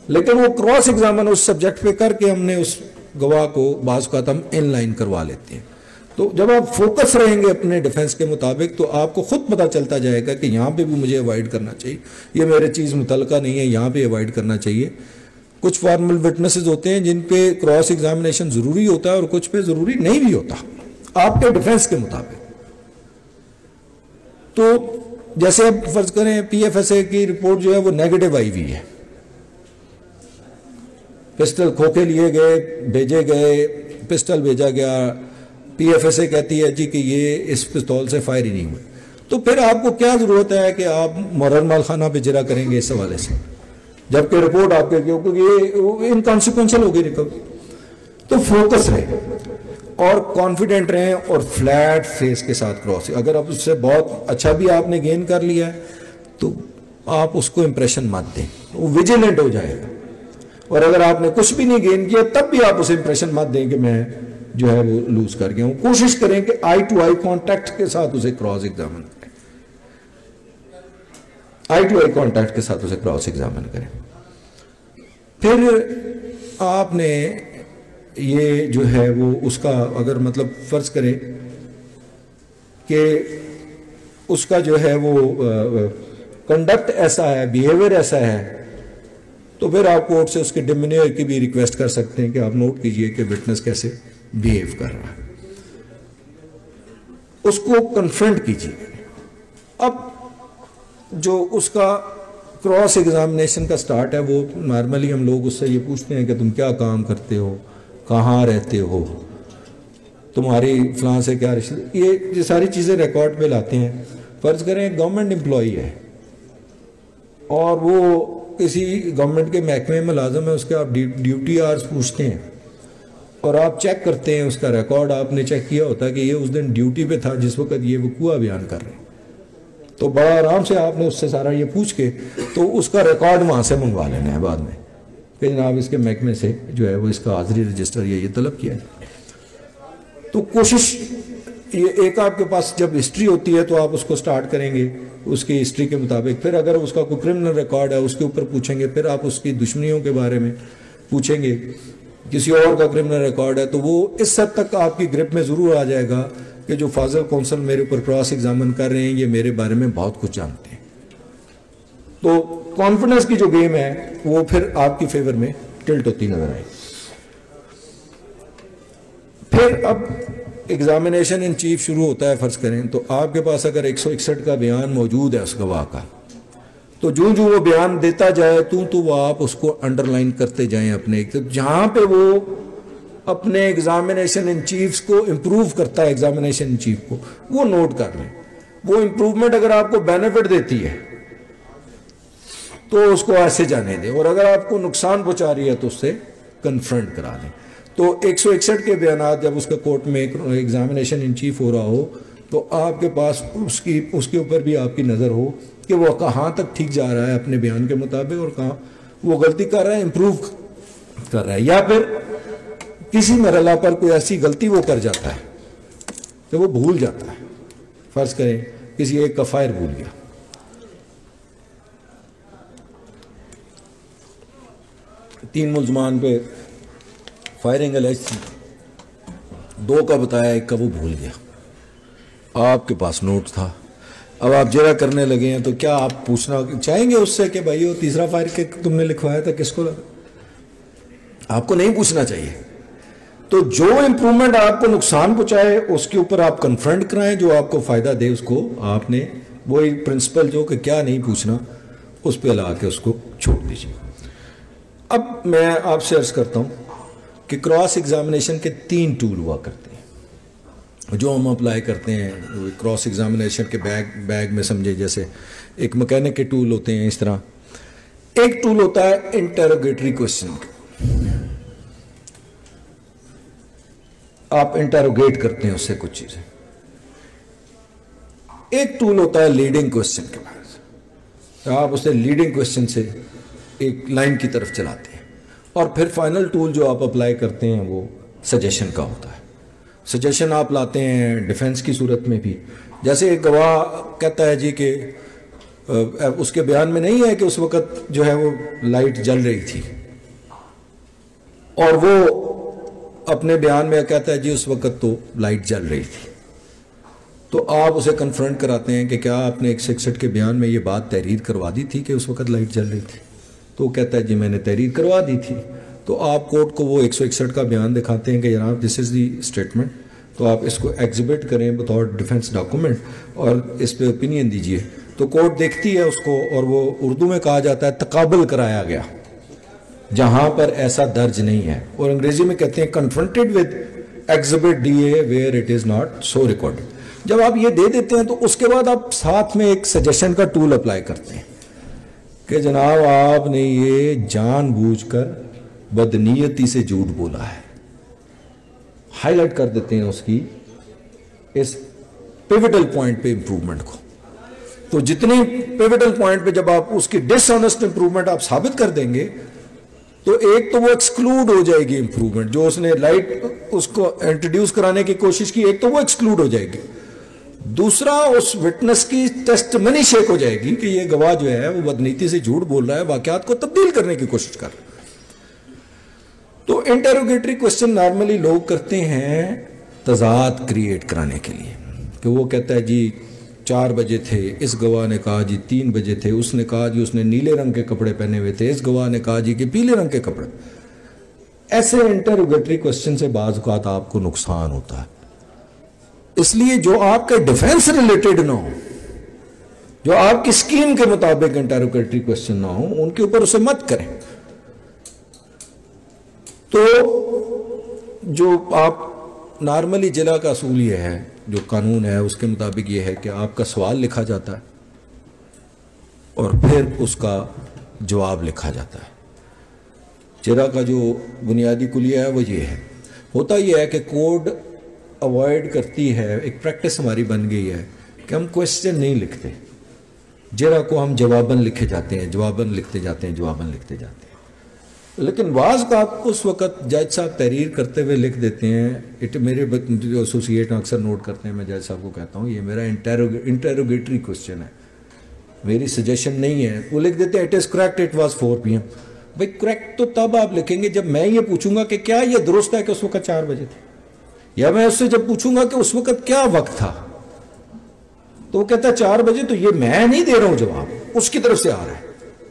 [SPEAKER 2] لیکن وہ کراس ایگزامن اس سبجیکٹ پہ کر کے ہم نے اس گواہ کو بعض اوقات ہم ان لائن کروا لیتے ہیں. تو جب آپ فوکس رہیں گے اپنے ڈیفنس کے مطابق تو آپ کو خود پتہ چلتا جائے گا کہ یہاں پہ بھی مجھے اوائڈ کرنا چاہیے، یہ میرے چیز متعلقہ نہیں ہے، یہاں پہ اوائڈ کرنا چاہیے. کچھ فارمل وٹنسز ہوتے ہیں جن پہ کراس ایگزامینیشن ضروری ہوتا ہے اور کچھ پہ ضروری نہیں بھی ہوتا آپ کے ڈیفنس کے مطابق. تو جیسے اب فرض کریں پی ایف ایس اے کی رپورٹ جو ہے وہ نیگیٹو آئی ہوئی ہے، پسٹل کھوکھے لیے گئے، بھیجے گئے، پسٹل بھیجا گیا، پی ایف ایس اے کہتی ہے جی کہ یہ اس پستول سے فائر ہی نہیں ہوئے. تو پھر آپ کو کیا ضرورت ہے کہ آپ مرن مال خانہ پہ جرا کریں گے اس حوالے سے، جبکہ رپورٹ آپ کے کیونکہ یہ انکانسیکوینشل ہوگی ریکوری. تو فوکس رہیں اور کانفیڈنٹ رہیں اور فلیٹ فیس کے ساتھ کراس. اگر آپ اس سے بہت اچھا بھی آپ نے گین کر لیا ہے تو آپ اس کو امپریشن مت دیں، وہ ویجیلنٹ ہو جائے گا. اور اگر آپ نے کچھ بھی نہیں گین کیا تب بھی آپ اسے امپریشن مت دیں کہ میں جو ہے وہ لوز کر گیا ہوں. کوشش کریں کہ آئی ٹو آئی کانٹیکٹ کے ساتھ اسے کراس ایگزامن کریں، آئی ٹو آئی کانٹیکٹ کے ساتھ اسے کراس ایگزامن کریں. پھر آپ نے یہ جو ہے وہ اس کا اگر مطلب فرض کریں کہ اس کا جو ہے وہ کنڈکٹ ایسا ہے، بیہیویئر ایسا ہے، تو پھر آپ کورٹ سے اس کے ڈیمینیئر کی بھی ریکویسٹ کر سکتے ہیں کہ آپ نوٹ کیجئے کہ وٹنس کیسے بیہیو کر رہا ہے، اس کو کنفرنٹ کیجئے۔ اب جو اس کا کراس ایگزامینیشن کا سٹارٹ ہے وہ نارملی ہم لوگ اس سے یہ پوچھتے ہیں کہ تم کیا کام کرتے ہو، کہاں رہتے ہو، تمہاری فلاں سے کیا رشتہ، یہ ساری چیزیں ریکارڈ پہ لاتے ہیں۔ فرض کریں گورنمنٹ امپلائی ہے اور وہ کسی گورنمنٹ کے محکمے میں ملازم ہے، اس کے آپ ڈیوٹی آرز پوچھتے ہیں اور آپ چیک کرتے ہیں، اس کا ریکارڈ آپ نے چیک کیا ہوتا ہے کہ یہ اس دن ڈیوٹی پہ تھا جس وقت یہ وقوع بیان کر رہے ہیں، تو بڑا آرام سے آپ نے اس سے سارا یہ پوچھ کے تو اس کا ریکارڈ وہاں سے منگوا لینا ہے بعد میں کہ جناب اس کے محکمے سے جو ہے وہ اس کا حاضری رجسٹر یہ طلب کیا ہے۔ تو کوشش یہ ایک آپ کے پاس جب ہسٹری ہوتی ہے تو آپ اس کو سٹارٹ کریں گے اس کی ہسٹری کے مطابق، پھر اگر اس کا کوئی کرمنل ریکارڈ ہے اس کے اوپر پوچھیں گے، پھر آپ اس کی دشمنیوں کے بارے میں پوچھیں گے، کسی اور کا کرمنل ریکارڈ ہے تو وہ اس حد تک آپ کی گرپ میں ضرور آ جائے گا کہ جو فاضل کونسل میرے اوپر کراس ایگزامن کر رہے ہیں یہ میرے بارے میں بہت کچھ جانتے ہیں۔ تو کانفیڈنس کی جو گیم ہے وہ پھر آپ کی فیور میں ٹلٹ ہوتی نظر آئے۔ پھر اب ایگزامینیشن ان چیف شروع ہوتا ہے، فرض کریں تو آپ کے پاس اگر 161 کا بیان موجود ہے اس گواہ کا، تو جو وہ بیان دیتا جائے تو وہ آپ اس کو انڈر لائن کرتے جائیں اپنے جہاں پہ وہ اپنے ایگزامینیشن ان چیفز کو امپروو کرتا ہے، ایگزامینیشن ان چیف کو وہ نوٹ کر لیں۔ وہ امپروومنٹ اگر آپ کو بینیفٹ دیتی ہے تو اس کو ایسے جانے دیں، اور اگر آپ کو نقصان پہنچا رہی ہے تو اس سے کنفرنٹ کرا دیں۔ تو 161 کے بیانات جب اس کا کورٹ میں ایگزامینیشن ان چیف ہو رہا ہو تو آپ کے پاس اس کے اوپر بھی آپ کی نظر ہو کہ وہ کہاں تک ٹھیک جا رہا ہے اپنے بیان کے مطابق اور کہاں وہ غلطی کر رہا ہے، امپروو کر رہا ہے، یا پھر کسی مرحلہ پر کوئی ایسی غلطی وہ کر جاتا ہے کہ وہ بھول جاتا ہے۔ فرض کریں کسی ایک کا فائر بھول گیا، تین ملزمان پہ فائرنگ الیج تھی، دو کا بتایا، ایک کا وہ بھول گیا، آپ کے پاس نوٹ تھا، اب آپ جرا کرنے لگے ہیں تو کیا آپ پوچھنا چاہیں گے اس سے کہ بھائی وہ تیسرا فائر کہ تم نے لکھوایا تھا کس کو لگا؟ آپ کو نہیں پوچھنا چاہیے۔ تو جو امپروومنٹ آپ کو نقصان پہنچائے اس کے اوپر آپ کنفرنٹ کرائیں، جو آپ کو فائدہ دے اس کو آپ نے وہی پرنسپل جو کہ کیا نہیں پوچھنا اس پہ لا کے اس کو چھوڑ دیجیے۔ اب میں آپ سے عرض کرتا ہوں کہ کراس ایگزامینیشن کے 3 ٹول ہوا کرتے ہیں جو ہم اپلائی کرتے ہیں کراس ایگزامینیشن کے بیگ میں، سمجھے جیسے ایک مکینک کے ٹول ہوتے ہیں اس طرح۔ ایک ٹول ہوتا ہے انٹروگیٹری کوشچن، آپ انٹروگیٹ کرتے ہیں اس سے کچھ چیزیں۔ ایک ٹول ہوتا ہے لیڈنگ کوشچن کے بعد، آپ اسے لیڈنگ کوشچن سے ایک لائن کی طرف چلاتے ہیں، اور پھر فائنل ٹول جو آپ اپلائی کرتے ہیں وہ سجیشن کا ہوتا ہے۔ سجیشن آپ لاتے ہیں ڈیفنس کی صورت میں بھی، جیسے ایک گواہ کہتا ہے جی کہ اس کے بیان میں نہیں ہے کہ اس وقت جو ہے وہ لائٹ جل رہی تھی، اور وہ اپنے بیان میں کہتا ہے جی اس وقت تو لائٹ جل رہی تھی، تو آپ اسے کنفرنٹ کراتے ہیں کہ کیا آپ نے 161 کے بیان میں یہ بات تحریر کروا دی تھی کہ اس وقت لائٹ جل رہی تھی؟ تو وہ کہتا ہے جی میں نے تحریر کروا دی تھی۔ تو آپ کورٹ کو وہ 161 کا بیان دکھاتے ہیں کہ جناب دس از دی اسٹیٹمنٹ، تو آپ اس کو ایگزبٹ کریں بطور ڈیفنس ڈاکومنٹ اور اس پہ اوپینین دیجئے۔ تو کورٹ دیکھتی ہے اس کو، اور وہ اردو میں کہا جاتا ہے تقابل کرایا گیا جہاں پر ایسا درج نہیں ہے، اور انگریزی میں کہتے ہیں confronted with exhibit D A where it is not so recorded. جب آپ یہ دے دیتے ہیں تو اس کے بعد آپ ساتھ میں ایک سجیشن کا ٹول اپلائی کرتے ہیں کہ جناب آپ نے یہ جان بوجھ کر بدنیتی سے جھوٹ بولا ہے، ہائی لائٹ کر دیتے ہیں اس کی اس پیوٹل پوائنٹ پہ امپروومنٹ کو۔ تو جتنے پیوٹل پوائنٹ پہ جب آپ اس کی ڈس آنسٹ امپروومنٹ آپ ثابت کر دیں گے تو ایک تو وہ ایکسکلوڈ ہو جائے گی امپروومنٹ جو اس نے لائٹ اس کو انٹروڈیوس کرانے کی کوشش کی، ایک تو وہ ایکسکلوڈ ہو جائے گی، دوسرا اس وٹنس کی ٹیسٹ منی شیک ہو جائے گی کہ یہ گواہ جو ہے وہ بدنیتی سے جھوٹ بول رہا ہے، واقعات کو تبدیل کرنے کی کوشش کر رہا ہے۔ انٹروگیٹری کوشچن نارملی لوگ کرتے ہیں تضاد کریٹ کرانے کے لیے، کہ وہ کہتا ہے جی 4 بجے تھے، اس گواہ نے کہا جی 3 بجے تھے، اس نے کہا جی اس نے نیلے رنگ کے کپڑے پہنے ہوئے تھے، اس گواہ نے کہا جی کہ پیلے رنگ کے کپڑے. ایسے انٹروگیٹری کوشچن سے بعض اوقات آپ کو نقصان ہوتا ہے. اس لیے جو آپ کے ڈیفینس ریلیٹڈ نہ ہو، جو آپ کی اسکیم کے مطابق انٹروگیٹری کوشچن نہ ہو، ان کے اوپر اسے مت کریں. تو جو آپ نارملی ضلع کا اصول یہ ہے، جو قانون ہے اس کے مطابق یہ ہے کہ آپ کا سوال لکھا جاتا ہے اور پھر اس کا جواب لکھا جاتا ہے. ضلع کا جو بنیادی کلیہ ہے وہ یہ ہے. ہوتا یہ ہے کہ کوڈ اوائڈ کرتی ہے، ایک پریکٹس ہماری بن گئی ہے کہ ہم کوشچن نہیں لکھتے، ضلع کو ہم جواباً لکھے جاتے ہیں، جواباً لکھتے جاتے ہیں، جواباً لکھتے جاتے ہیں. لیکن بعض کا اس وقت جج صاحب تحریر کرتے ہوئے لکھ دیتے ہیں، میرے جو ایسوسیٹ اکثر نوٹ کرتے ہیں، میں جج صاحب کو کہتا ہوں یہ میرا انٹروگیٹری کوشچن ہے، میری سجیشن نہیں ہے. وہ لکھ دیتے ہیں it is correct it was 4 PM. بھائی کریکٹ تو تب آپ لکھیں گے جب میں یہ پوچھوں گا کہ کیا یہ درست ہے کہ اس وقت 4 بجے تھے، یا میں اس سے جب پوچھوں گا کہ اس وقت کیا وقت تھا، تو وہ کہتا ہے 4 بجے. تو یہ میں نہیں دے رہا ہوں جواب، اس کی طرف سے آ رہا ہے.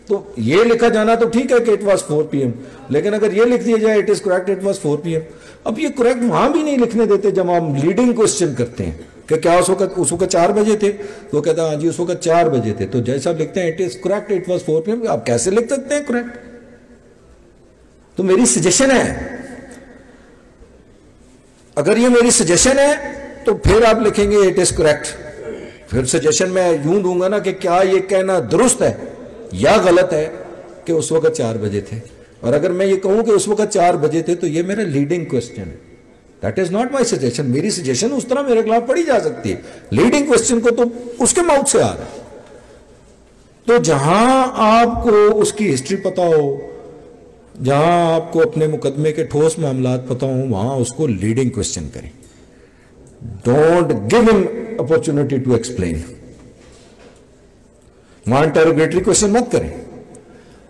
[SPEAKER 2] تو یہ لکھا جانا تو ٹھیک ہے کہ اٹ واز 4 PM، لیکن اگر یہ لکھ دیا جائے it is correct it was 4 PM. اب یہ کریکٹ وہاں بھی نہیں لکھنے دیتے جب ہم لیڈنگ کوشچن کرتے ہیں کہ کیا اس وقت 4 بجے تھے، تو وہ کہتا ہے ہاں جی اس وقت 4 بجے تھے. تو جیسا آپ لکھتے ہیں it is correct it was 4 PM، آپ کیسے لکھ سکتے ہیں کریکٹ؟ تو میری سجیشن ہے، اگر یہ میری سجیشن ہے تو پھر آپ لکھیں گے اٹ از کریکٹ. پھر سجیشن میں یوں دوں گا نا کہ کیا یہ کہنا درست ہے یا غلط ہے کہ اس وقت 4 بجے تھے. اور اگر میں یہ کہوں کہ اس وقت 4 بجے تھے تو یہ میرا لیڈنگ کوشچن ہے، that is not my suggestion. میری سجیشن اس طرح میرے خلاف پڑھی جا سکتی ہے، لیڈنگ کوشچن کو تو اس کے ماؤتھ سے آ رہا ہے. تو جہاں آپ کو اس کی ہسٹری پتا ہو، جہاں آپ کو اپنے مقدمے کے ٹھوس معاملات پتا ہوں، وہاں اس کو لیڈنگ کوشچن کریں. ڈونٹ گیو ہم اپرچونٹی ٹو ایکسپلین. وہاں انٹروگیٹری کوشچن مت کریں،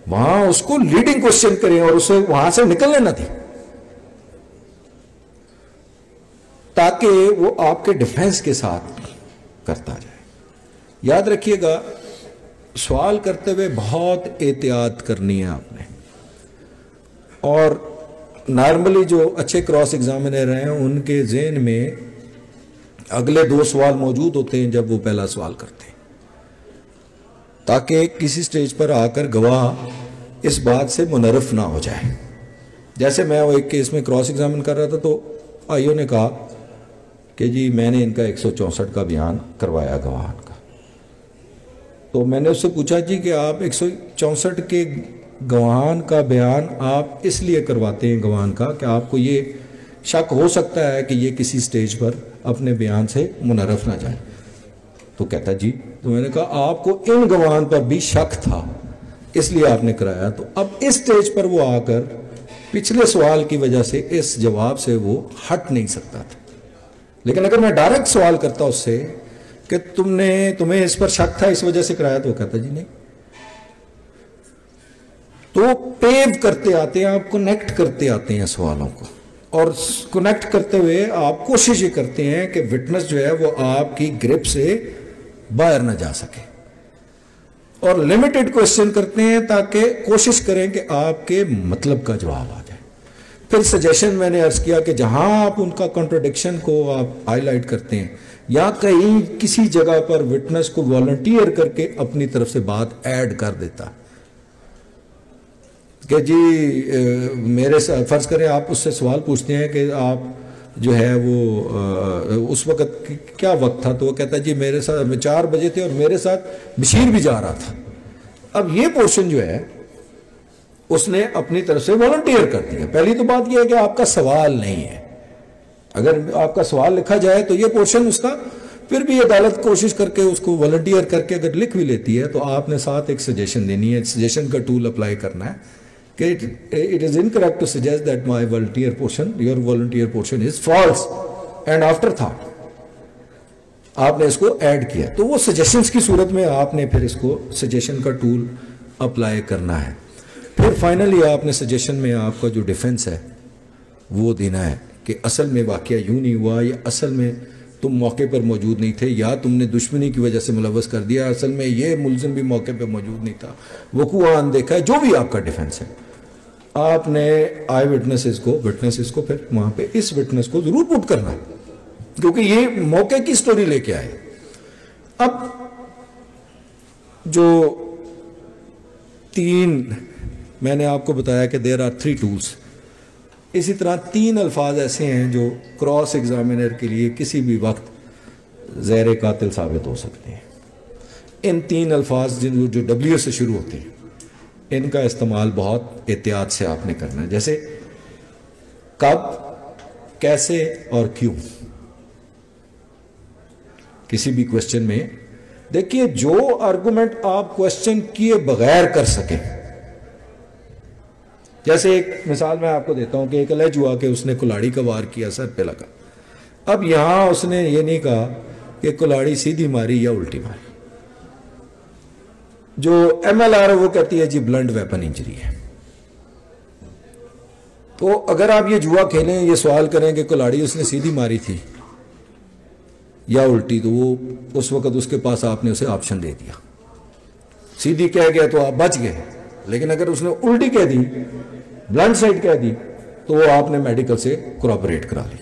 [SPEAKER 2] وہاں اس کو لیڈنگ کوشچن کریں اور اسے وہاں سے نکلنے نہ دیں، تاکہ وہ آپ کے ڈیفینس کے ساتھ کرتا جائے. یاد رکھیے گا سوال کرتے ہوئے بہت احتیاط کرنی ہے آپ نے. اور نارملی جو اچھے کراس ایگزامینر ہیں ان کے ذہن میں اگلے 2 سوال موجود ہوتے ہیں جب وہ پہلا سوال کرتے ہیں، تاکہ کسی سٹیج پر آ کر گواہ اس بات سے منحرف نہ ہو جائے. جیسے میں وہ ایک کیس میں کراس ایگزامن کر رہا تھا تو آئیو نے کہا کہ جی میں نے ان کا 164 کا بیان کروایا گواہ کا. تو میں نے اس سے پوچھا جی کہ آپ 164 کے گواہان کا بیان آپ اس لیے کرواتے ہیں گواہان کا کہ آپ کو یہ شک ہو سکتا ہے کہ یہ کسی سٹیج پر اپنے بیان سے منحرف نہ جائے. تو کہتا جی. تو میں نے کہا آپ کو ان گواہان پر بھی شک تھا اس لیے آپ نے کرایا. تو اب اس سٹیج پر وہ آ کر پچھلے سوال کی وجہ سے اس جواب سے وہ ہٹ نہیں سکتا تھا. لیکن اگر میں ڈائریکٹ سوال کرتا اس سے کہ تمہیں اس پر شک تھا اس وجہ سے کرایا، تو وہ کہتا جی نہیں. تو پیو کرتے آتے ہیں آپ، کنیکٹ کرتے آتے ہیں سوالوں کو، اور کنیکٹ کرتے ہوئے آپ کوشش یہ کرتے ہیں کہ وٹنس جو ہے وہ آپ کی گرپ سے باہر نہ جا سکے، اور لمیٹڈ کوشچن کرتے ہیں تاکہ کوشش کریں کہ آپ کے مطلب کا جواب آ جائے. پھر سجیشن میں نے عرض کیا کہ جہاں آپ ان کا کنٹراڈکشن کو آپ ہائی لائٹ کرتے ہیں یا کہیں کسی جگہ پر وٹنس کو والنٹیئر کر کے اپنی طرف سے بات ایڈ کر دیتا کہ جی میرے فرض کریں آپ اس سے سوال پوچھتے ہیں کہ آپ جو ہے وہ اس وقت کیا وقت تھا، تو وہ کہتا ہے جی میرے ساتھ 4 بجے تھے اور میرے ساتھ بشیر بھی جا رہا تھا. اب یہ پورشن جو ہے اس نے اپنی طرف سے والنٹیئر کر دیا. پہلی تو بات یہ ہے کہ آپ کا سوال نہیں ہے، اگر آپ کا سوال لکھا جائے تو یہ پورشن اس کا پھر بھی عدالت کوشش کر کے اس کو والنٹیئر کر کے اگر لکھ بھی لیتی ہے تو آپ نے ساتھ ایک سجیشن دینی ہے، سجیشن کا ٹول اپلائی کرنا ہے کہ it is incorrect to suggest that my volunteer portion, your volunteer portion is false and after thought. آپ نے اس کو ایڈ کیا تو وہ سجیشنز کی صورت میں آپ نے پھر اس کو سجیشن کا ٹول اپلائی کرنا ہے. پھر فائنلی آپ نے سجیشن میں آپ کا جو ڈیفنس ہے وہ دینا ہے کہ اصل میں واقعہ یوں نہیں ہوا، یا اصل میں تم موقع پر موجود نہیں تھے، یا تم نے دشمنی کی وجہ سے ملوث کر دیا، اصل میں یہ ملزم بھی موقع پہ موجود نہیں تھا، وقوع اندیکھا ہے، جو بھی آپ کا ڈیفنس ہے، آپ نے آئی وٹنسز کو پھر وہاں پہ اس وٹنس کو ضرور پٹ کرنا ہے، کیونکہ یہ موقع کی سٹوری لے کے آئے۔ اب جو 3 میں نے آپ کو بتایا کہ دیر آر 3 ٹولز، اسی طرح 3 الفاظ ایسے ہیں جو کراس ایگزامینر کے لیے کسی بھی وقت زیر قاتل ثابت ہو سکتے ہیں۔ ان 3 الفاظ جو ڈبلیو سے شروع ہوتے ہیں، ان کا استعمال بہت احتیاط سے آپ نے کرنا ہے، جیسے کب، کیسے اور کیوں۔ کسی بھی کوشچن میں دیکھیے جو آرگومنٹ آپ کوشچن کیے بغیر کر سکیں، جیسے ایک مثال میں آپ کو دیتا ہوں کہ ایک الج ہوا کہ اس نے کلاڑی کا وار کیا، سر پہ لگا۔ اب یہاں اس نے یہ نہیں کہا کہ کلاڑی سیدھی ماری یا الٹی ماری، جو ایم ایل آر وہ کہتی ہے جی بلنٹ ویپن انجری ہے۔ تو اگر آپ یہ جوا کھیلیں، یہ سوال کریں کہ کلاڑی اس نے سیدھی ماری تھی یا الٹی، تو وہ اس وقت اس کے پاس آپ نے اسے آپشن دے دیا، سیدھی کہہ گیا تو آپ بچ گئے، لیکن اگر اس نے الٹی کہہ دی، بلنٹ سائڈ کہہ دی، تو وہ آپ نے میڈیکل سے کوآپریٹ کرا لی۔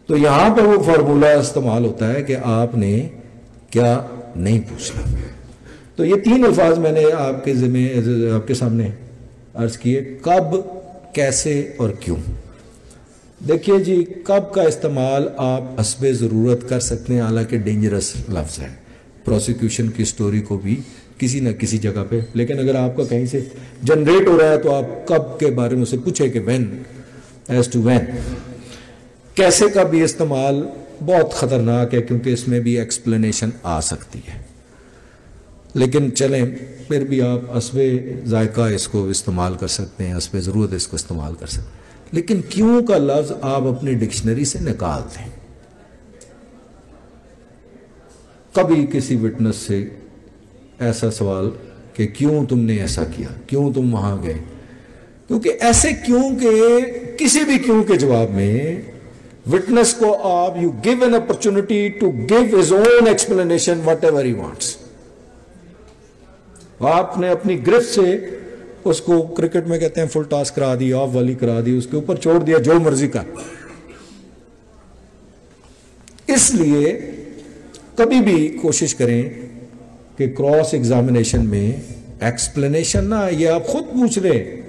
[SPEAKER 2] تو یہاں پر وہ فارمولہ استعمال ہوتا ہے کہ آپ نے کیا نہیں پوچھنا۔ تو یہ 3 الفاظ میں نے آپ کے سامنے عرض کیے، کب، کیسے اور کیوں۔ دیکھیے جی، کب کا استعمال آپ حسب ضرورت کر سکتے ہیں، حالانکہ ڈینجرس لفظ ہے پروسیکیوشن کی سٹوری کو بھی کسی نہ کسی جگہ پہ، لیکن اگر آپ کا کہیں سے جنریٹ ہو رہا ہے تو آپ کب کے بارے میں اسے پوچھیں کہ وین، ایز ٹو وین۔ کیسے کا بھی استعمال بہت خطرناک ہے، کیونکہ اس میں بھی ایکسپلینیشن آ سکتی ہے، لیکن چلیں پھر بھی آپ حسب ذائقہ اس کو استعمال کر سکتے ہیں، حسب ضرورت اس کو استعمال کر سکتے ہیں۔ لیکن کیوں کا لفظ آپ اپنی ڈکشنری سے نکال دیں۔ کبھی کسی وٹنس سے ایسا سوال کہ کیوں تم نے ایسا کیا، کیوں تم وہاں گئے، کیونکہ ایسے کیوں کے کسی بھی کیوں کے جواب میں وٹنس کو آپ you give an opportunity to give his own explanation whatever he wants. آپ نے اپنی گرفت سے اس کو کرکٹ میں کہتے ہیں فل ٹاس کرا دی، آف والی کرا دی، اس کے اوپر چھوڑ دیا جو مرضی کا۔ اس لیے کبھی بھی کوشش کریں کہ کراس ایگزامینیشن میں ایکسپلینیشن نہ یہ آپ خود پوچھ رہے،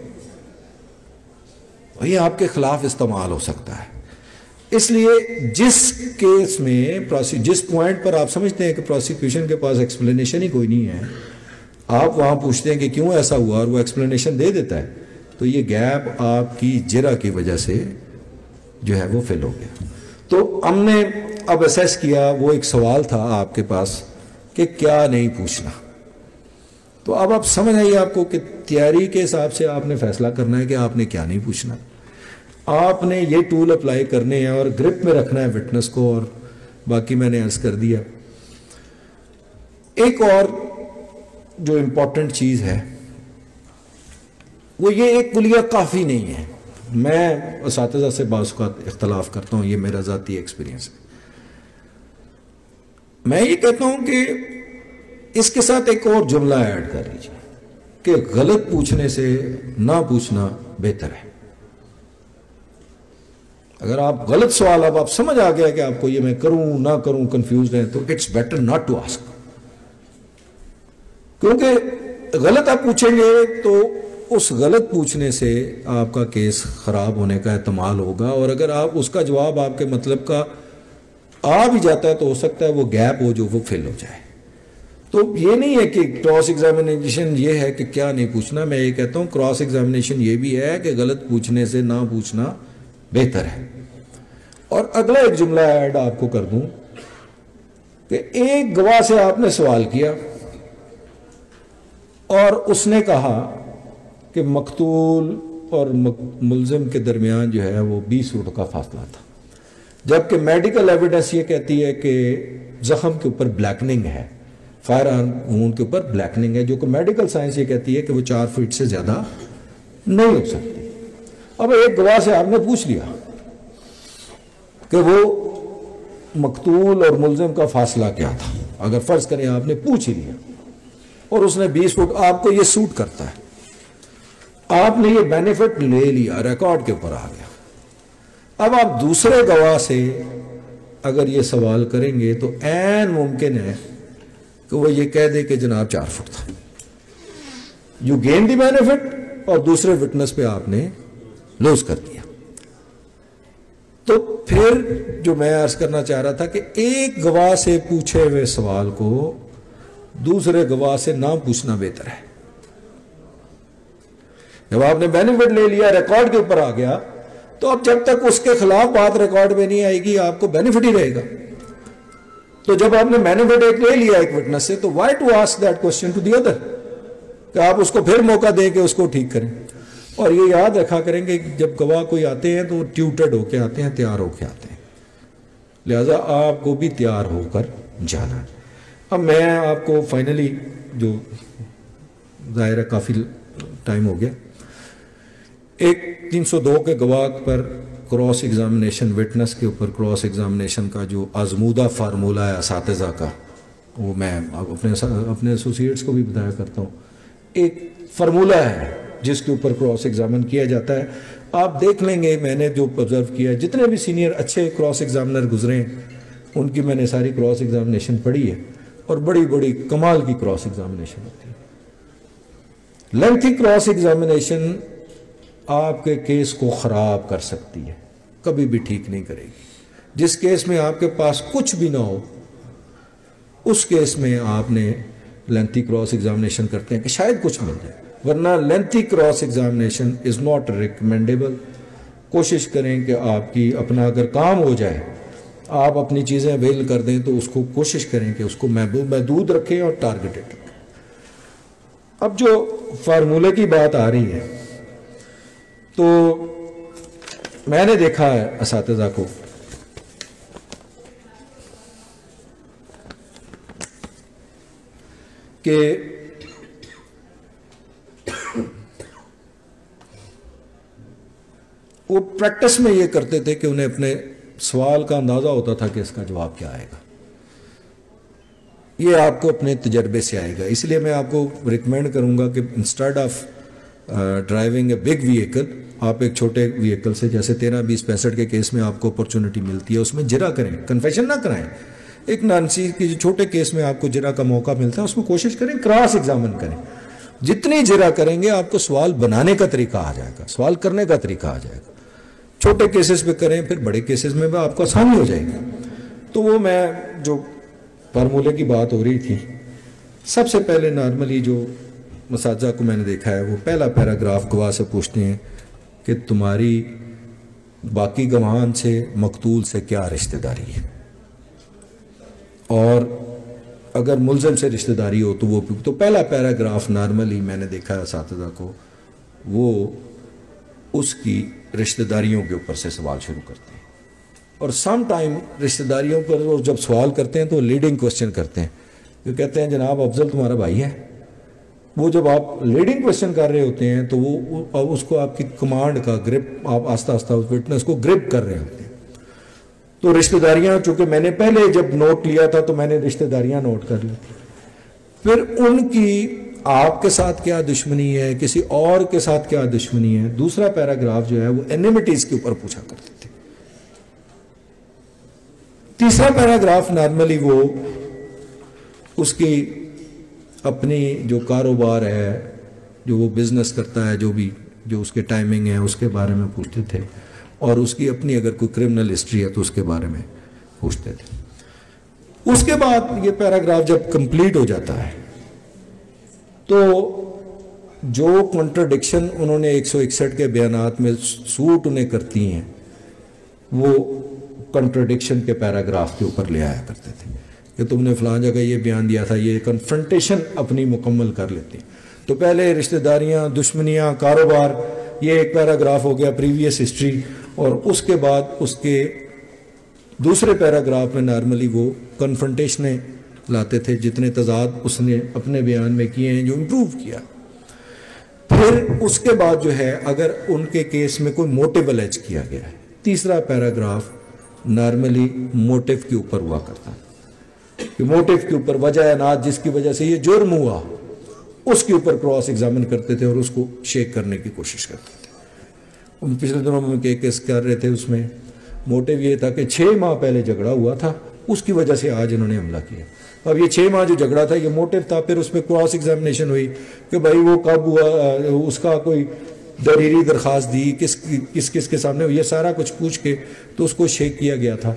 [SPEAKER 2] یہ آپ کے خلاف استعمال ہو سکتا ہے۔ اس لیے جس کیس میں جس پوائنٹ پر آپ سمجھتے ہیں کہ پروسیکیوشن کے پاس ایکسپلینیشن ہی کوئی نہیں ہے، آپ وہاں پوچھتے ہیں کہ کیوں ایسا ہوا اور وہ ایکسپلینیشن دے دیتا ہے، تو یہ گیپ آپ کی جرا کی وجہ سے جو ہے وہ فل ہو گیا۔ تو ہم نے اب اسیس کیا، وہ ایک سوال تھا آپ کے پاس کہ کیا نہیں پوچھنا، تو اب آپ سمجھ آئیے آپ کو کہ تیاری کے حساب سے آپ نے فیصلہ کرنا ہے کہ آپ نے کیا نہیں پوچھنا۔ آپ نے یہ ٹول اپلائی کرنے ہیں اور گرپ میں رکھنا ہے وٹنس کو، اور باقی میں نے عرض کر دیا۔ ایک اور جو امپورٹنٹ چیز ہے وہ یہ، ایک کلیہ کافی نہیں ہے۔ میں اساتذہ سے بعض اوقات اختلاف کرتا ہوں، یہ میرا ذاتی ایکسپیرینس ہے۔ میں یہ کہتا ہوں کہ اس کے ساتھ ایک اور جملہ ایڈ کر لیجیے کہ غلط پوچھنے سے نہ پوچھنا بہتر ہے۔ اگر آپ غلط سوال اب آپ سمجھ آ گیا کہ آپ کو یہ میں کروں نہ کروں کنفیوزڈ ہیں، تو it's better not to ask, کیونکہ غلط آپ پوچھیں گے تو اس غلط پوچھنے سے آپ کا کیس خراب ہونے کا احتمال ہوگا، اور اگر آپ اس کا جواب آپ کے مطلب کا آ بھی جاتا ہے تو ہو سکتا ہے وہ گیپ ہو جو وہ فل ہو جائے۔ تو یہ نہیں ہے کہ کراس ایگزامینیشن یہ ہے کہ کیا نہیں پوچھنا، میں یہ کہتا ہوں کراس ایگزامینیشن یہ بھی ہے کہ غلط پوچھنے سے نہ پوچھنا بہتر ہے۔ اور اگلا ایک جملہ ایڈ آپ کو کر دوں کہ ایک گواہ سے آپ نے سوال کیا اور اس نے کہا کہ مقتول اور ملزم کے درمیان جو ہے وہ 20 فٹ کا فاصلہ تھا، جبکہ میڈیکل ایویڈنس یہ کہتی ہے کہ زخم کے اوپر بلیکننگ ہے، فائر آرم وونڈ کے اوپر بلیکننگ ہے، جو کہ میڈیکل سائنس یہ کہتی ہے کہ وہ 4 فٹ سے زیادہ نہیں ہو سکتی۔ اب ایک گواہ سے آپ نے پوچھ لیا کہ وہ مقتول اور ملزم کا فاصلہ کیا تھا، اگر فرض کریں آپ نے پوچھ ہی لیا اور اس نے 20 فٹ، آپ کو یہ سوٹ کرتا ہے، آپ نے یہ بینیفٹ لے لیا، ریکارڈ کے اوپر آ گیا. اب آپ دوسرے گواہ سے اگر یہ سوال کریں گے تو عین ممکن ہے کہ وہ یہ کہہ دے کہ جناب 4 فٹ تھا. یو گین دی بینیفٹ اور دوسرے وٹنس پہ آپ نے لوز کر دیا. تو پھر جو میں عرض کرنا چاہ رہا تھا کہ ایک گواہ سے پوچھے ہوئے سوال کو دوسرے گواہ سے نہ پوچھنا بہتر ہے. جب آپ نے بینیفٹ لے لیا، ریکارڈ کے اوپر آ گیا، تو اب جب تک اس کے خلاف بات ریکارڈ میں نہیں آئے گی آپ کو بینیفٹ ہی رہے گا. تو جب آپ نے بینیفٹ ایک لے لیا ایک وٹنس سے، تو why to ask that question to the other, کہ آپ اس کو پھر موقع دیں کہ اس کو ٹھیک کریں. اور یہ یاد رکھا کریں کہ جب گواہ کوئی آتے ہیں تو وہ ٹیوٹرڈ ہو کے آتے ہیں، تیار ہو کے آتے ہیں، لہذا آپ کو بھی تیار ہو کر جانا ہے. اب میں آپ کو فائنلی، جو ظاہر ہے کافی ٹائم ہو گیا، ایک 302 کے گواہ پر کراس ایگزامینیشن، وٹنس کے اوپر کراس ایگزامینیشن کا جو آزمودہ فارمولہ ہے اساتذہ کا، وہ میں اپنے ایسوسیٹس کو بھی بتایا کرتا ہوں. ایک فارمولہ ہے جس کے اوپر کراس ایگزامن کیا جاتا ہے. آپ دیکھ لیں گے، میں نے جو آبزرو کیا، جتنے بھی سینئر اچھے کراس ایگزامنر گزرے ہیں ان کی میں نے ساری کراس ایگزامینیشن پڑھی ہے، اور بڑی بڑی کمال کی کراس ایگزامینیشن ہوتی ہے. لینتھی کراس ایگزامینیشن آپ کے کیس کو خراب کر سکتی ہے، کبھی بھی ٹھیک نہیں کرے گی. جس کیس میں آپ کے پاس کچھ بھی نہ ہو، اس کیس میں آپ نے لینتھی کراس ایگزامینیشن کرتے ہیں کہ شاید کچھ مل جائے، ورنہ lengthy cross examination is not recommendable. کوشش کریں کہ آپ کی اپنا اگر کام ہو جائے، آپ اپنی چیزیں اویل کر دیں، تو اس کو کوشش کریں کہ اس کو محدود رکھیں اور ٹارگیٹڈ رکھیں. اب جو فارمولے کی بات آ رہی ہے، تو میں نے دیکھا ہے اساتذہ کو کہ وہ پریکٹس میں یہ کرتے تھے کہ انہیں اپنے سوال کا اندازہ ہوتا تھا کہ اس کا جواب کیا آئے گا. یہ آپ کو اپنے تجربے سے آئے گا. اس لیے میں آپ کو ریکمینڈ کروں گا کہ instead of driving a big vehicle, آپ ایک چھوٹے وہیکل سے، جیسے 13 20 65 کے کیس میں آپ کو اپرچونٹی ملتی ہے، اس میں جرا کریں، کنفیشن نہ کرائیں. ایک نانسی کی جو چھوٹے کیس میں آپ کو جرا کا موقع ملتا ہے، اس میں کوشش کریں کراس ایگزامن کریں. جتنی جرا کریں گے آپ کو سوال بنانے کا طریقہ آ جائے گا، سوال کرنے کا طریقہ آ جائے گا. چھوٹے کیسز پہ کریں، پھر بڑے کیسز میں بھی آپ کو آسانی ہو جائے گی. تو وہ میں جو فارمولے کی بات ہو رہی تھی، سب سے پہلے نارملی جو اساتذہ کو میں نے دیکھا ہے، وہ پہلا پیراگراف گواہ سے پوچھتے ہیں کہ تمہاری باقی گواہان سے، مقتول سے کیا رشتہ داری ہے، اور اگر ملزم سے رشتہ داری ہو تو وہ، تو پہلا پیراگراف نارملی میں نے دیکھا ہے اساتذہ کو، وہ اس کی رشتہ داریوں کے اوپر سے سوال شروع کرتے ہیں. اور سم ٹائم رشتہ داریوں پر وہ جب سوال کرتے ہیں تو لیڈنگ کوسچن کرتے ہیں. وہ کہتے ہیں جناب افضل تمہارا بھائی ہے. وہ جب آپ لیڈنگ کوسچن کر رہے ہوتے ہیں تو وہ اس کو آپ کی کمانڈ کا گرپ، آپ آہستہ آہستہ اس وٹنس کو گرپ کر رہے ہوتے ہیں. تو رشتہ داریاں، چونکہ میں نے پہلے جب نوٹ لیا تھا تو میں نے رشتہ داریاں نوٹ کر لی تھی. پھر ان کی آپ کے ساتھ کیا دشمنی ہے، کسی اور کے ساتھ کیا دشمنی ہے. دوسرا پیراگراف جو ہے وہ اینیمیٹیز کے اوپر پوچھا کرتے تھے. تیسرا پیراگراف نارملی وہ اس کی اپنی جو کاروبار ہے، جو وہ بزنس کرتا ہے، جو اس کے ٹائمنگ ہے، اس کے بارے میں پوچھتے تھے، اور اس کی اپنی اگر کوئی کرمنل ہسٹری ہے تو اس کے بارے میں پوچھتے تھے. اس کے بعد یہ پیراگراف جب کمپلیٹ ہو جاتا ہے تو جو کنٹرڈکشن انہوں نے 161 کے بیانات میں سوٹ انہیں کرتی ہیں، وہ کنٹرڈکشن کے پیراگراف کے اوپر لے آیا کرتے تھے کہ تم نے فلاں جگہ یہ بیان دیا تھا. یہ کنفرنٹیشن اپنی مکمل کر لیتے ہیں. تو پہلے رشتہ داریاں، دشمنیاں، کاروبار، یہ ایک پیراگراف ہو گیا، پریویس ہسٹری. اور اس کے بعد اس کے دوسرے پیراگراف میں نارملی وہ کنفرنٹیشنیں لاتے تھے، جتنے تضاد اس نے اپنے بیان میں کیے ہیں، جو امپروو کیا. پھر اس کے بعد جو ہے اگر ان کے کیس میں کوئی موٹیو الیج کیا گیا ہے، تیسرا پیراگراف نارملی موٹیو کے اوپر ہوا کرتا ہے کہ موٹیو کے اوپر وجہ انات جس کی وجہ سے یہ جرم ہوا اس کے اوپر کراس ایگزامن کرتے تھے اور اس کو شیک کرنے کی کوشش کرتے تھے۔ پچھلے دنوں میں کیس کر رہے تھے، اس میں موٹیو یہ تھا کہ 6 ماہ پہلے جھگڑا ہوا تھا، اس کی وجہ سے آج انہوں نے حملہ کیا۔ اب یہ 6 ماہ جو جھگڑا تھا یہ موٹیو تھا، پھر اس میں کراس ایگزامینیشن ہوئی کہ بھائی وہ کب ہوا، اس کا کوئی دلیری درخواست دی، کس کے سامنے، یہ سارا کچھ پوچھ کے تو اس کو شیک کیا گیا تھا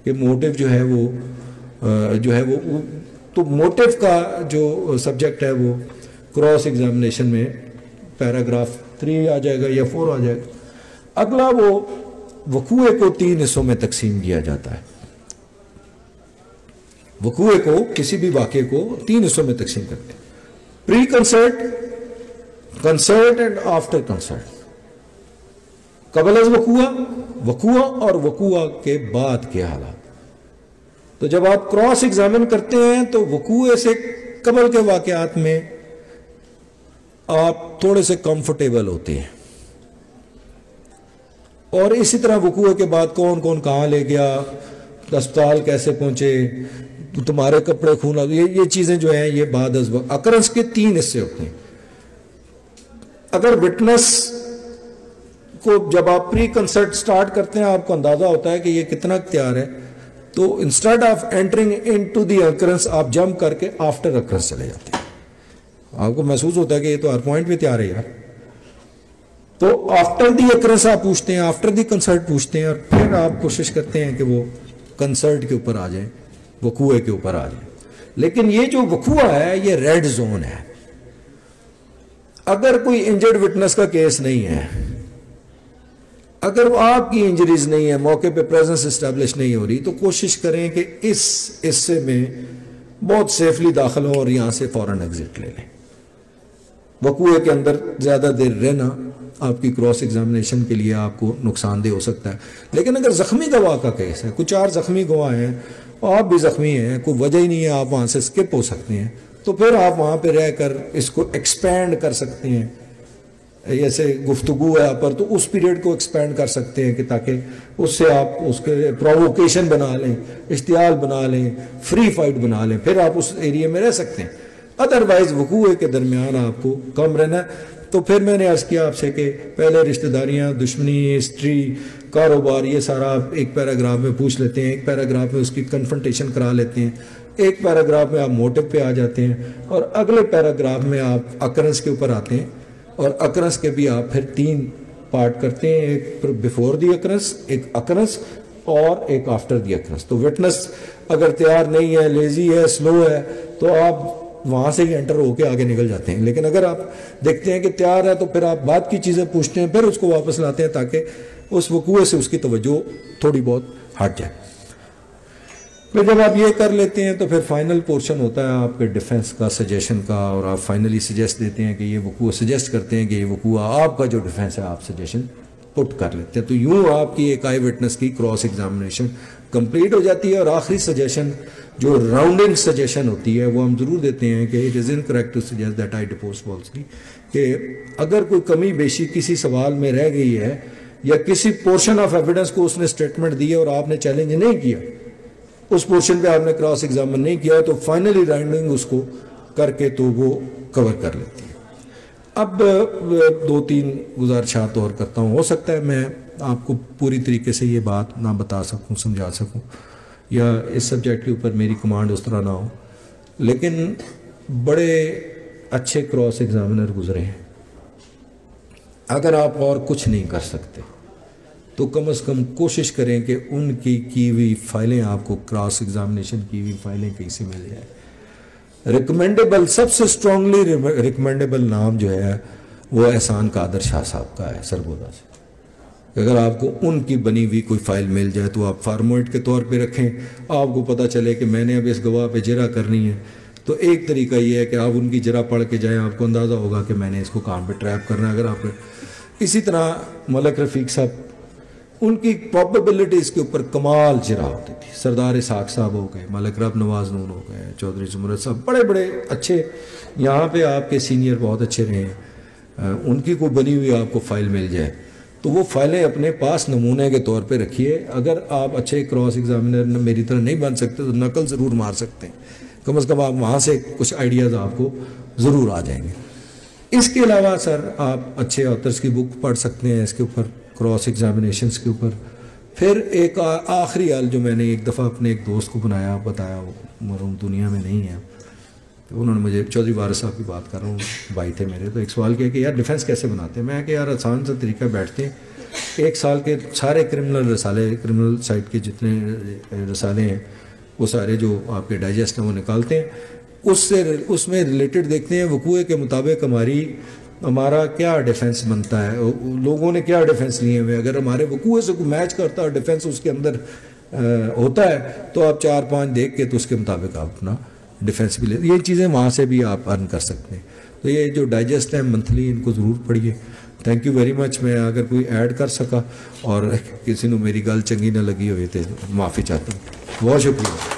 [SPEAKER 2] کہ موٹیو جو ہے وہ تو موٹیو کا جو سبجیکٹ ہے وہ کراس ایگزامینیشن میں پیراگراف 3 آ جائے گا یا 4 آ جائے گا۔ اگلا وہ وقوعے کو 3 حصوں میں تقسیم کیا جاتا ہے، وقوعے کو کسی بھی واقعے کو 3 حصوں میں تقسیم کرتے ہیں، pre concert, concert and after concert, قبل از وقوع اور وقوع کے بعد کے حالات۔ تو جب آپ کراس ایگزامن کرتے ہیں تو وقوع سے قبل کے واقعات میں آپ تھوڑے سے کمفرٹیبل ہوتے ہیں، اور اسی طرح وقوع کے بعد کون کون کہاں لے گیا، اسپتال کیسے پہنچے، تمہارے کپڑے خون، یہ چیزیں جو ہیں یہ بعد از وقت اکرنس کے 3 حصے ہوتے ہیں۔ اگر وٹنس کو جب آپ پری کنسرٹ سٹارٹ کرتے ہیں آپ کو اندازہ ہوتا ہے کہ یہ کتنا اختیار ہے، تو instead of entering into the occurrence آپ جمپ کر کے آفٹر اکرنس چلے جاتے ہیں۔ آپ کو محسوس ہوتا ہے کہ یہ تو ہر پوائنٹ پہ تیار ہے یار، تو آفٹر دی اکرنس آپ پوچھتے ہیں، آفٹر دی کنسرٹ پوچھتے ہیں، اور پھر آپ کوشش کرتے ہیں کہ وہ کنسرٹ کے اوپر آ جائیں، وقوعے کے اوپر آ جائیں۔ لیکن یہ جو وقوع ہے یہ ریڈ زون ہے۔ اگر کوئی انجرڈ وٹنس کا کیس نہیں ہے، اگر وہ آپ کی انجریز نہیں ہے، موقع پہ پریزنس اسٹیبلش نہیں ہو رہی، تو کوشش کریں کہ اس حصے میں بہت سیفلی داخل ہوں اور یہاں سے فوراً ایگزٹ لے لیں۔ وقوعے کے اندر زیادہ دیر رہنا آپ کی کراس ایگزامینیشن کے لیے آپ کو نقصان دہ ہو سکتا ہے۔ لیکن اگر زخمی گواہ کا کیس ہے، کچھ 4 زخمی گواہ ہیں، آپ بھی زخمی ہیں، کوئی وجہ ہی نہیں ہے، آپ وہاں سے اسکپ ہو سکتے ہیں، تو پھر آپ وہاں پہ رہ کر اس کو ایکسپینڈ کر سکتے ہیں۔ جیسے گفتگو ہے پر تو اس پیریڈ کو ایکسپینڈ کر سکتے ہیں کہ تاکہ اس سے آپ اس کے پرووکیشن بنا لیں، اشتعال بنا لیں، فری فائٹ بنا لیں، پھر آپ اس ایریے میں رہ سکتے ہیں۔ ادروائز وقوعے کے درمیان آپ کو کم رہنا ہے۔ تو پھر میں نے عرض کیا آپ سے کہ پہلے رشتہ داریاں، دشمنی، ہسٹری، کاروبار، یہ سارا آپ ایک پیراگراف میں پوچھ لیتے ہیں، ایک پیراگراف میں اس کی کنفرنٹیشن کرا لیتے ہیں، ایک پیراگراف میں آپ موٹیو پہ آ جاتے ہیں، اور اگلے پیراگراف میں آپ اکرنس کے اوپر آتے ہیں، اور اکرنس کے بھی آپ پھر 3 پارٹ کرتے ہیں، ایک بیفور دی اکرنس، ایک اکرنس، اور ایک آفٹر دی اکرنس۔ تو وٹنس اگر تیار نہیں ہے، لیزی ہے، سلو ہے، تو آپ وہاں سے ہی انٹر ہو کے آگے نکل جاتے ہیں۔ لیکن اگر آپ دیکھتے ہیں کہ تیار ہے تو پھر آپ بعد کی چیزیں پوچھتے ہیں، پھر اس کو واپس لاتے ہیں تاکہ اس وقوع سے اس کی توجہ تھوڑی بہت ہٹ جائے۔ پھر جب آپ یہ کر لیتے ہیں تو پھر فائنل پورشن ہوتا ہے آپ کے ڈیفنس کا، سجیشن کا، اور آپ فائنلی سجیسٹ دیتے ہیں کہ یہ وقوع، سجیسٹ کرتے ہیں کہ یہ وقوع، آپ کا جو ڈیفنس ہے آپ سجیشن پٹ کر لیتے ہیں۔ تو یوں آپ کی ایک آئی وٹنس کی کراس ایگزامینیشن کمپلیٹ ہو جاتی ہے، اور آخری سجیشن جو راؤنڈنگ سجیشن ہوتی ہے وہ ہم ضرور دیتے ہیں کہ it is incorrect to suggest that I depose falsely, کہ اگر کوئی کمی بیشی کسی سوال میں رہ گئی ہے یا کسی پورشن آف ایویڈنس کو اس نے اسٹیٹمنٹ دی ہے اور آپ نے چیلنج نہیں کیا، اس پورشن پہ آپ نے کراس ایگزامن نہیں کیا، تو فائنلی راؤنڈنگ اس کو کر کے تو وہ کور کر لیتی ہے۔ اب 2-3 گزارشات اور کرتا ہوں، ہو سکتا ہے میں آپ کو پوری طریقے سے یہ بات نہ بتا سکوں، سمجھا سکوں، یا اس سبجیکٹ کے اوپر میری کمانڈ اس طرح نہ ہو، لیکن بڑے اچھے کراس ایگزامنر گزرے ہیں۔ اگر آپ اور کچھ نہیں کر سکتے تو کم از کم کوشش کریں کہ ان کی ہوئی فائلیں آپ کو، کراس ایگزامینیشن کی ہوئی فائلیں کہیں سے مل جائیں۔ ریکمینڈیبل، سب سے اسٹرانگلی ریکمینڈیبل نام جو ہے وہ احسان قادر شاہ صاحب کا ہے سرگودا سے۔ اگر آپ کو ان کی بنی ہوئی کوئی فائل مل جائے تو آپ فارمیٹ کے طور پہ رکھیں، آپ کو پتہ چلے کہ میں نے اب اس گواہ پہ جرح کرنی ہے، تو ایک طریقہ یہ ہے کہ آپ ان کی جرح پڑھ کے جائیں، آپ کو اندازہ ہوگا کہ میں نے اس کو کہاں پہ ٹریپ کرنا ہے۔ اگر آپ اسی طرح ملک رفیق صاحب، ان کی پروبیبلٹیز کے اوپر کمال جرح ہوتی تھی۔ سردار اسحاق صاحب ہو گئے، ملک رب نواز نون ہو گئے، چودھری زمرد صاحب، بڑے بڑے اچھے، یہاں پہ آپ کے سینئر بہت اچھے رہے ہیں، ان کی کوئی بنی ہوئی آپ کو فائل مل جائے تو وہ فائلیں اپنے پاس نمونے کے طور پہ رکھیے. اگر آپ اچھے کراس ایگزامینر میری طرح نہیں بن سکتے تو نقل ضرور مار سکتے ہیں, کم از کم آپ وہاں سے کچھ آئیڈیاز آپ کو ضرور آ جائیں گے. اس کے علاوہ سر آپ اچھے آتھرس کی بک پڑھ سکتے ہیں اس کے اوپر, کراس ایگزامینیشنس کے اوپر. پھر ایک آخری حال جو میں نے ایک دفعہ اپنے ایک دوست کو بتایا, وہ مرحوم دنیا میں نہیں ہے, تو انہوں نے مجھے, چودھری وارث صاحب کی بات کر رہا ہوں, بھائی تھے میرے, تو ایک سوال کیا کہ یار ڈیفینس کیسے بناتے ہیں؟ میں کہ یار آسان سا طریقہ, بیٹھتے ہیں 1 سال کے سارے کرمنل رسالے, کرمنل سائٹ کے جتنے رسالے ہیں وہ سارے جو آپ کے ڈائجسٹ ہیں وہ نکالتے ہیں, اس میں ریلیٹڈ دیکھتے ہیں وقوع کے مطابق ہمارا کیا ڈیفینس بنتا ہے, لوگوں نے کیا ڈیفینس لیے ہوئے. اگر ہمارے وقوع سے کوئی میچ کرتا ہے ڈیفینس اس کے اندر ہوتا ہے تو آپ 4-5 دیکھ کے تو اس کے مطابق آپ اپنا ڈیفینس بھی یہ چیزیں وہاں سے بھی آپ ارن کر سکتے ہیں. تو یہ جو ڈائجسٹ ہیں منتھلی, ان کو ضرور پڑھیے. Thank you very much. میں اگر کوئی ایڈ کر سکا اور کسی نے میری گل چنگی نہ لگی ہوئی تو معافی چاہتا ہوں. بہت شکریہ.